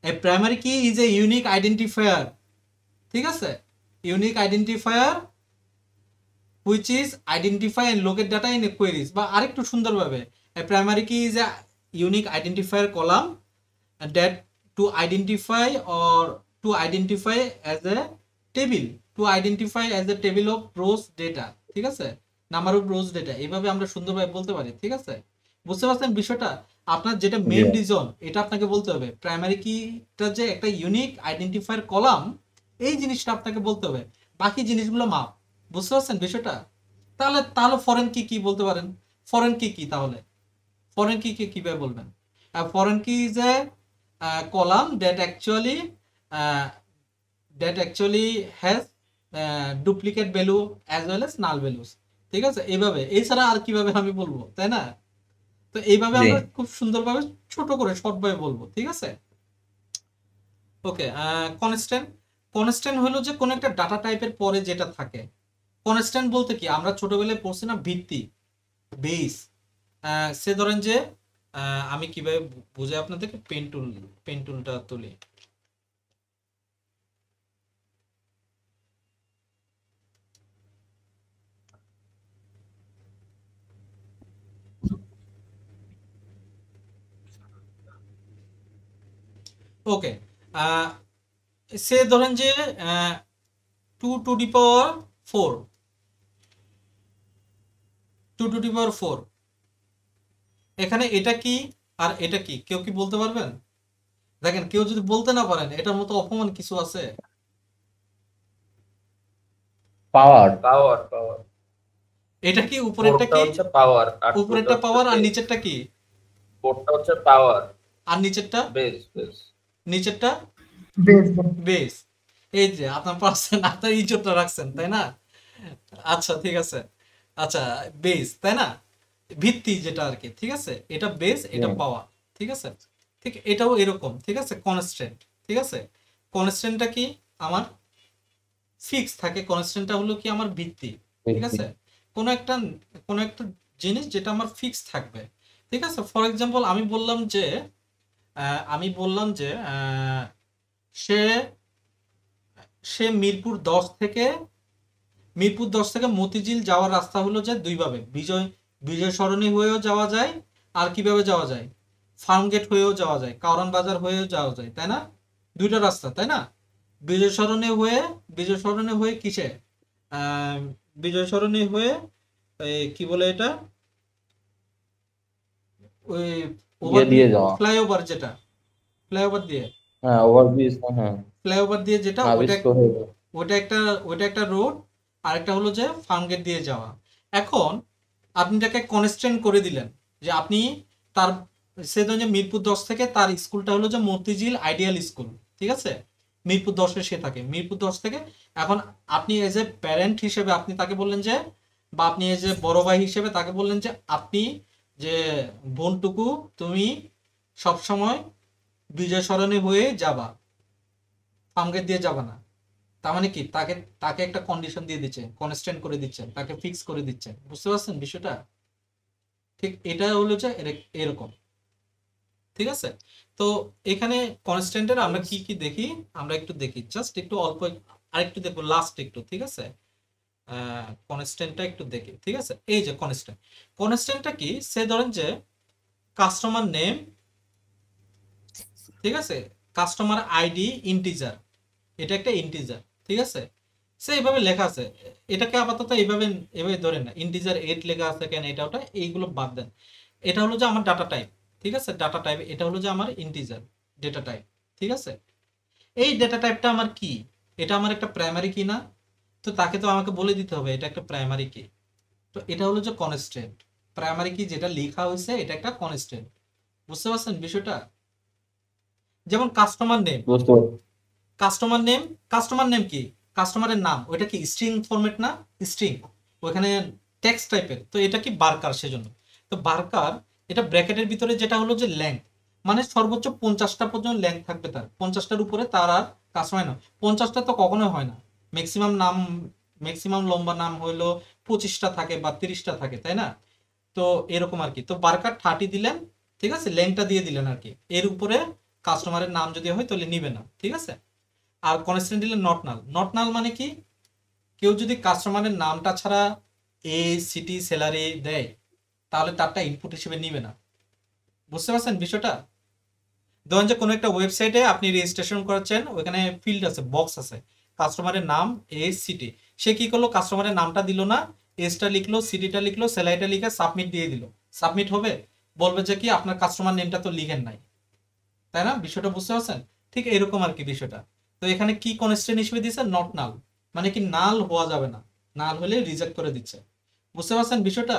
A primary key is a unique identifier, ঠিক আছে? Unique identifier which is identify and locate data in queries, বা আরেকটু সুন্দরভাবে, a primary key is a unique identifier column that to identify or to identify as a table, to identify as a table of rows data, ঠিক আছে? নাম্বার অফ রোজ ডেটা, এইভাবে আমরা সুন্দরভাবে বলতে পারি, ঠিক আছে? বুঝতে পারছেন বিষয়টা? আপনার যেটা মেইন Yeah. রিজন, এটা আপনাকে বলতে হবে। প্রাইমারি কিটা যে একটা ইউনিক আইডেন্টিফায়ার কলাম, এই জিনিসটা আপনাকে বলতে হবে, বাকি জিনিসগুলো মাপ। বুঝতে পারছেন বিষয়টা? তাহলে ফরেন কি বলতে পারেন? ফরেন কি তাহলে ফরেন কি কিভাবে বলবেন? ফরেন কি is A column that actually has duplicate value as well as null values, ঠিক আছে? এইভাবে, এছাড়া আর কিভাবে আমি বলবো, তাই না? তো এইভাবে জি। আমরা খুব সুন্দরভাবে ছোট করে শর্ট ভাবে বলবো, ঠিক আছে? ওকে, কনস্ট্যান্ট হলো যে কোন একটা ডাটা টাইপের পরে যেটা থাকে। কনস্ট্যান্ট বলতে কি, আমরা ছোটবেলায় পড়ছি না ভিত্তি, বেস। সে ধরেন যে আমি কিভাবে বুঝে আপনাদেরকে, পেন টুলটা তুলি। ওকে, সে ধরেন যে 2 to the power 4, 2 to the পাওয়ার 4, এখানে এটা কি আর এটা কি কেউ কি বলতে পারবেন? দেখেন, কেউ যদি বলতে না পারেন এটার মতো অপমান কিছু আছে? পাওয়ার। পাওয়ার পাওয়ার এটা কি উপরেরটা ফোরটা কি? হচ্ছে পাওয়ার আর টুটা উপরেরটা হচ্ছে পাওয়ার আর বেস। নিচেরটা কি? ফোরটা হচ্ছে পাওয়ার, আর নিচেরটা? Base base. নিচেরটা base, বেস। এই যে আপনার পারছেন, আপনার ইজ্জতটা রাখছেন, তাই না? আচ্ছা ঠিক আছে। আচ্ছা, বেস তাই না, ভিত্তি যেটা আর কি, ঠিক আছে, এটা বেস, এটা হুম। পাওয়ার, ঠিক আছে। ঠিক এটাও এরকম, ঠিক আছে, কনস্ট্যান্ট, ঠিক আছে। কনস্ট্যান্টটা কি আমার ফিক্স থাকে, কনস্ট্যান্টটা হলো কি আমার ভিত্তি, ঠিক আছে। কোনো একটা কোনো একটা জিনিস যেটা আমার ফিক্স থাকবে, ঠিক আছে। ফর এক্সাম্পল আমি বললাম যে সে সে মিরপুর 10 থেকে মতিঝিল যাওয়ার রাস্তা হলো যে দুইভাবে, বিজয় সরণি হয়েও যাওয়া যায়, আর কিভাবে যাওয়া যায়, ফার্মগেট হয়েও যাওয়া যায়, কারওয়ান বাজার হয়েও যাওয়া যায়, তাই না? দুইটা রাস্তা, তাই না? বিজয় সরণি হয়ে বিজয় সরণি হয়ে কিসে আহ, বিজয় সরণি হয়ে কি বলে এটা, ওই ইয়ে দিয়ে যাওয়া। ফ্লাইওভার, যেটা ফ্লাইওভার দিয়ে হ্যাঁ, ওভারব্রিজ। হ্যাঁ, ফ্লাইওভার দিয়ে যেটা ওইটা আবিষ্কার হয়ে যাওয়া। ওইটা একটা ওইটা একটা রোড, আর একটা হলো যে ফার্মগেট দিয়ে যাওয়া। এখন আপনি তাকে কনস্ট্রেন্ট করে দিলেন যে আপনি তার, সে ধরেন যে মিরপুর 10 থেকে তার স্কুলটা হলো যে মতিঝিল আইডিয়াল স্কুল, ঠিক আছে। মিরপুর 10-এ সে থাকে, মিরপুর 10 থেকে। এখন আপনি এজ এ প্যারেন্ট হিসেবে আপনি তাকে বললেন যে, বা আপনি এজ এ বড় ভাই হিসেবে তাকে বললেন যে আপনি যে বোনটুকু তুমি সবসময় বিজয় সরণি হয়ে যাবা, ফার্মগেট দিয়ে যাবা না। তার মানে কি, তাকে তাকে একটা কন্ডিশন দিয়ে দিচ্ছেন, কনস্ট্যান্ট করে দিচ্ছেন, তাকে ফিক্স করে দিচ্ছেন, বুঝতে পারছেন বিষয়টা? ঠিক এটা হলো যে এরকম, ঠিক আছে। তো এখানে কনস্ট্যান্টের আমরা কি কি দেখি, আমরা একটু দেখি, জাস্ট একটু অল্প, আরেকটু দেখবো লাস্ট একটু, ঠিক আছে। কনস্ট্যান্টটা একটু দেখি, ঠিক আছে। এই যে কনস্ট্যান্টটা কি, সে ধরেন যে কাস্টমার নেম, ঠিক আছে, কাস্টমার আইডি ইন্টিজার, এটা একটা ইন্টিজার, ঠিক আছে। সে এইভাবে লেখা আছে, এটাকে আপাতত এইভাবে এভাবে ধরেন না, ইন্টিজার 8 লেখা আছে কেন, এটা ওটা এইগুলো বাদ দেন। এটা হলো যে আমার ডাটা টাইপ, ঠিক আছে, ডাটা টাইপ, এটা হলো যে আমার ইন্টিজার ডেটা টাইপ, ঠিক আছে। এই ডেটা টাইপটা আমার কি, এটা আমার একটা প্রাইমারি কি না? তো তাকে তো আমাকে বলে দিতে হবে এটা একটা প্রাইমারি কি। তো এটা হলো যে কনস্ট্যান্ট, প্রাইমারি কি যেটা লেখা হয়েছে এটা একটা কনস্ট্যান্ট, বুঝতে পারছেন বিষয়টা? যেমন কাস্টমার নেম, বুঝতে পারছি। কাস্টমার নেম, কাস্টমার নেম কি, কাস্টমারের নাম, ওইটা কি স্ট্রিং ফরম্যাট না, স্ট্রিং, ওখানে টেক্সট টাইপের, তো এটা কি বারকার, সেজন্য। তো বারকার এটা ব্র্যাকেটের ভিতরে যেটা হলো যে লেংথ, মানে সর্বোচ্চ 50টা পর্যন্ত লেংথ থাকবে তার, 50টার উপরে তার আর কাস্টমার না। 50টা তো কখনোই হয় না, ম্যাক্সিমাম নাম, ম্যাক্সিমাম লম্বা নাম হইলো 25টা থাকে বা 30টা থাকে, তাই না? তো এরকম আর কি। তো বারকার 30 দিলেন, ঠিক আছে, লেংথটা দিয়ে দিলেন আর কি, এর উপরে কাস্টমারের নাম যদি হয় তাহলে নিবে না, ঠিক আছে। আর কনস্ট্যান্ট দিলে নট নাল, নট নাল মানে কি, কেউ যদি কাস্টমারের নামটা ছাড়া সিটি স্যালারি দেয় তাহলে তারটা ইনপুট হিসেবে নিবে না, বুঝতে পারছেন বিষয়টা? ধরেন যে কোনো একটা ওয়েবসাইটে আপনি রেজিস্ট্রেশন করেছেন, ওখানে ফিল্ড আছে, বক্স আছে, কাস্টমারের নাম সিটি, সে কি করলো, কাস্টমারের নামটা দিল না, এসটা লিখলো, সিটিটা লিখলো, স্যালারিটা লিখে সাবমিট দিয়ে দিল, সাবমিট হবে, বলবে যে কি আপনার কাস্টমার নেমটা তো লিখেন নাই, তাই না? বিষয়টা বুঝতে পারছেন? ঠিক এরকম আর কি বিষয়টা। তো এখানে কি কনস্ট্যান্ট হিসেবে দিয়েছে, নট নাল, মানে কি নাল হওয়া যাবে না, নাল হলে রিজেক্ট করে দিচ্ছে, বুঝতে পারছেন বিষয়টা?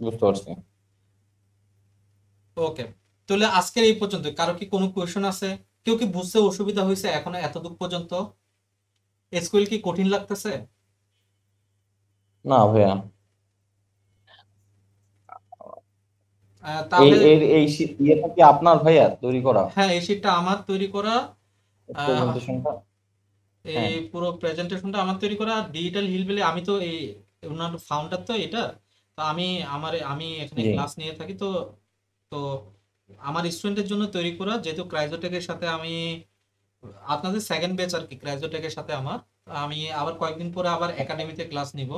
বুঝতে পারছি। ওকে, তাহলে আজকের এই পর্যন্ত, কারো কি কোনো কোয়েশন আছে? কেউ কি বুঝতে অসুবিধা হয়েছে এখনো এতদূর পর্যন্ত? এসকিউএল কি কঠিন লাগতেছে? না ভাইয়া, এই তাহলে এর এই ইয়েটা কি আপনার ভাইয়া তৈরি করা, হ্যাঁ, এই শিটটা আমার তৈরি করা, আহ, প্রেজেন্টেশনটা? এই হ্যাঁ, পুরো প্রেজেন্টেশনটা আমার তৈরি করা। ডিজিটাল হিলবিলে আমি তো এই ওনার ফাউন্ডার তো এটা, তো আমি এখানে জি। ক্লাস নিয়ে থাকি, তো তো আমার স্টুডেন্টের জন্য তৈরি করা, যেহেতু ক্রাইজোটেকের সাথে আমি, আপনাদের সেকেন্ড ব্যাচ আর কি ক্রাইজোটেকের সাথে আমার, আমি আবার কয়েকদিন পরে আবার একাডেমিতে ক্লাস নিব,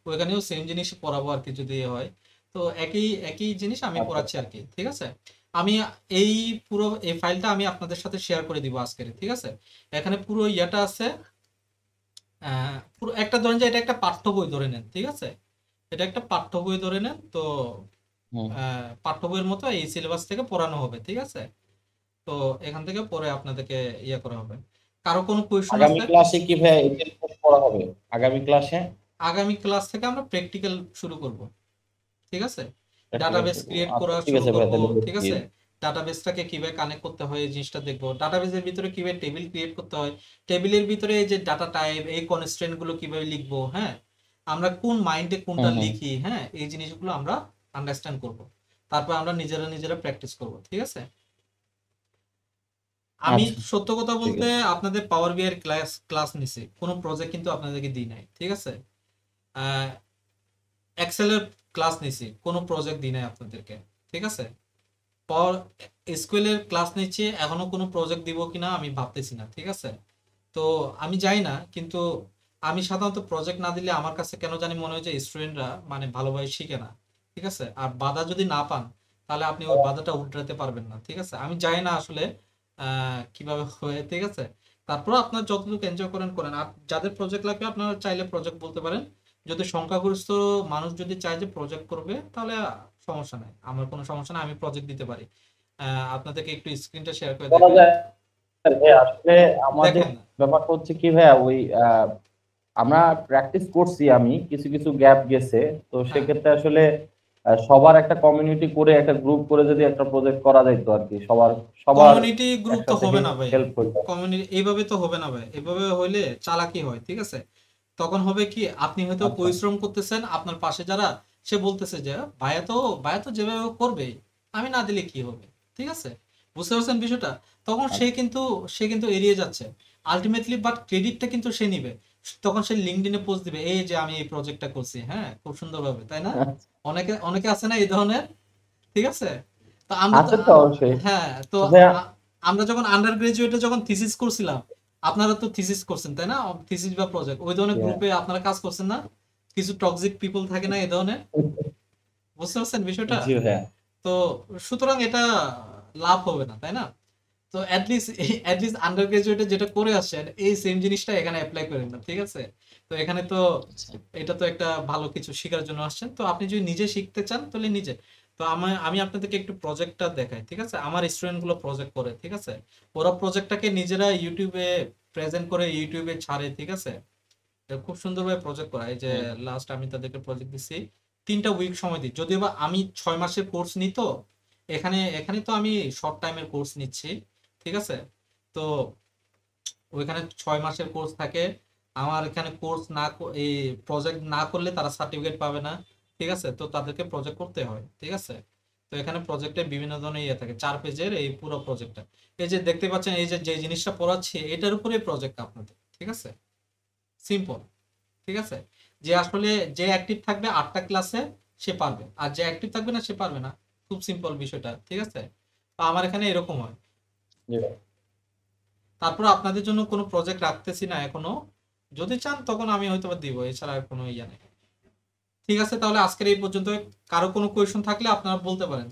ওইখানেও সেম জিনিস পড়াবো আর কি যদি হয়। তো একই একই জিনিস আমি আচ্ছা পড়াচ্ছি আর কি, ঠিক আছে। আমি এই পুরো এই ফাইলটা আমি আপনাদের সাথে শেয়ার করে দিব আজকের, ঠিক আছে। এখানে পুরো ইয়াটা আছে, পুরো একটা ধরেন যে এটা একটা পাঠ্য বই ধরে নেন, ঠিক আছে। এটা একটা পাঠ্য বই ধরে নেন, তো হুম। পাঠ্য বইয়ের মতো এই সিলেবাস থেকে পড়ানো হবে, ঠিক আছে। তো এখান থেকে পরে আপনাদেরকে ইয়ে করা হবে। কারো কোনো কোয়েশন আগামী আছে? ক্লাসে কি ভাইয়া এটা পড়া হবে? আগামী ক্লাসে আগামী ক্লাস থেকে আমরা প্র্যাকটিক্যাল শুরু করব, ঠিক আছে। প্র্যাকটিক্যাল ডাটাবেস শুরু। ক্রিয়েট আচ্ছা করা ঠিক শুরু আছে ভাইয়া, করব, তাহলে ঠিক আছে। ডাটাবেসটাকে কিভাবে কানেক্ট করতে হয় এই জিনিসটা দেখবো। ডাটাবেসের ভিতরে কিভাবে টেবিল ক্রিয়েট করতে হয়, টেবিলের ভিতরে এই যে ডাটা টাইপ, এই কনস্ট্রেন্ট গুলো কিভাবে লিখবো, হ্যাঁ, আমরা কোন মাইন্ডে কোনটা হুম হুম। লিখি, হ্যাঁ, এই জিনিসগুলো আমরা আন্ডারস্ট্যান্ড করব। তারপর আমরা নিজেরা নিজেরা প্র্যাকটিস করব, ঠিক আছে। আমি আচ্ছা সত্য কথা ঠিক বলতে আছে। আপনাদের পাওয়ার বিআই এর ক্লাস নিছি, কোনো প্রজেক্ট কিন্তু আপনাদেরকে দিই নাই, ঠিক আছে। এক্সেলের ক্লাস নিছি, কোনো প্রজেক্ট দিই নাই আপনাদেরকে, ঠিক আছে। পাওয়ার এসকিউএল এর ক্লাস নিচ্ছি, এখনো কোনো প্রজেক্ট দিব কিনা আমি ভাবতেছি না, ঠিক আছে। তো আমি যাই না, কিন্তু আমি সাধারণত প্রজেক্ট না দিলে আমার কাছে কেন জানি মনে হয় যে স্টুডেন্টরা মানে ভালোভাবে শিখে না, ঠিক আছে। আর বাধা যদি না পান তাহলে আপনি ওই বাধাটা উল্টাতে পারবেন না, ঠিক আছে। আমি যাই না আসলে কিভাবে হয়, ঠিক আছে। তারপর আপনার যতটুকু এনজয় করেন করেন। আর যাদের প্রজেক্ট লাগবে আপনারা চাইলে প্রজেক্ট বলতে পারেন। যদি সংখ্যাগরিষ্ঠ মানুষ যদি চায় যে প্রজেক্ট করবে তাহলে সমস্যা নাই, আমার কোনো সমস্যা নাই, আমি প্রজেক্ট দিতে পারি। আপনাদেরকে একটু স্ক্রিনটা শেয়ার করে বলা দেখাই, যায় ভাইয়া, আসলে আমাদের দেখেন। ব্যাপারটা হচ্ছে কি ভাইয়া, ওই আমরা প্র্যাকটিস করছি, আমি কিছু কিছু গ্যাপ গেছে, তো হ্যাঁ, সেক্ষেত্রে আসলে সবার একটা কমিউনিটি করে একটা গ্রুপ করে যদি একটা প্রজেক্ট করা যেত আর কি, সবার সবার কমিউনিটি গ্রুপ তো একসাথে হবে না ভাই, হেল্প করতে। কমিউনিটি এইভাবে তো হবে না ভাই, এভাবে হইলে চালাকি হয়, ঠিক আছে। তখন হবে কি, আপনি হয়তো আচ্ছা পরিশ্রম করতেছেন, আপনার পাশে যারা সে বলতেছে যে ভাইয়া তো যেভাবে করবে, আমি না দিলে কি হবে, ঠিক আছে। বুঝতে পারছেন বিষয়টা। তখন সে কিন্তু এড়িয়ে যাচ্ছে আলটিমেটলি, বাট ক্রেডিটটা কিন্তু সে নিবে। তখন সে লিঙ্কডইনে পোস্ট দিবে, এই যে আমি এই প্রজেক্টটা করছি, হ্যাঁ, খুব সুন্দরভাবে, তাই না। অনেকে অনেকে আছে না এই ধরনের, ঠিক আছে। তো আমরা তো আছে তো অবশ্যই হ্যাঁ, তো ভাইয়া। আমরা যখন আন্ডার গ্রাজুয়েটে যখন থিসিস করছিলাম, আপনারা তো থিসিস করছেন তাই না, থিসিস বা প্রজেক্ট, ওই ধরনের গ্রুপে আপনারা কাজ করছেন না, কিছু টক্সিক পিপল থাকে না এই ধরনের, বুঝতে পারছেন বিষয়টা। জি ভাইয়া। তো সুতরাং এটা লাভ হবে না, তাই না। তো অ্যাটলিস্ট আন্ডার গ্রাজুয়েটে যেটা করে আসছেন এই সেম জিনিসটা এখানে অ্যাপ্লাই করেন না, ঠিক আছে। তো এখানে তো এটা তো একটা ভালো কিছু শেখার জন্য আসছেন, তো আপনি যদি নিজে শিখতে চান তাহলে নিজে। তো আমি আপনাদেরকে একটু প্রজেক্টটা দেখাই, ঠিক আছে। আমার স্টুডেন্ট গুলো প্রজেক্ট করে, ঠিক আছে। ওরা প্রজেক্টটাকে নিজেরা ইউটিউবে প্রেজেন্ট করে, ইউটিউবে ছাড়ে, ঠিক আছে। এটা খুব সুন্দরভাবে প্রজেক্ট করা। এই যে হুম। লাস্ট আমি তাদেরকে প্রজেক্ট দিচ্ছি, 3টা উইক সময় দিই, যদিও বা আমি 6 মাসের কোর্স নিই, তো এখানে এখানে তো আমি শর্ট টাইমের কোর্স নিচ্ছি, ঠিক আছে। তো ওইখানে 6 মাসের কোর্স থাকে। আমার এখানে কোর্স না এই প্রজেক্ট না করলে তারা সার্টিফিকেট পাবে না, ঠিক আছে। তো তাদেরকে প্রজেক্ট করতে হয়, ঠিক আছে। তো এখানে প্রজেক্টের বিভিন্ন ধরনের ইয়ে থাকে, 4 পেজের এই পুরো প্রজেক্টটা। এই যে দেখতে পাচ্ছেন, এই যে যে জিনিসটা পড়াচ্ছি এটার উপরে প্রজেক্ট আপনাদের, ঠিক আছে। সিম্পল, ঠিক আছে। যে আসলে যে অ্যাক্টিভ থাকবে 8টা ক্লাসে সে পারবে, আর যে অ্যাক্টিভ থাকবে না সে পারবে না। খুব সিম্পল বিষয়টা, ঠিক আছে। তো আমার এখানে এরকম হয়। জি ভাই। তারপর আপনাদের জন্য কোনো প্রজেক্ট রাখতেছি না এখনো, যদি চান তখন আমি হয়তো বা দিব, এছাড়া আর কোনো ইয়া নেই। ঠিক আছে, তাহলে আজকের এই পর্যন্ত। কারো কোনো কোয়েশন থাকলে আপনারা বলতে পারেন।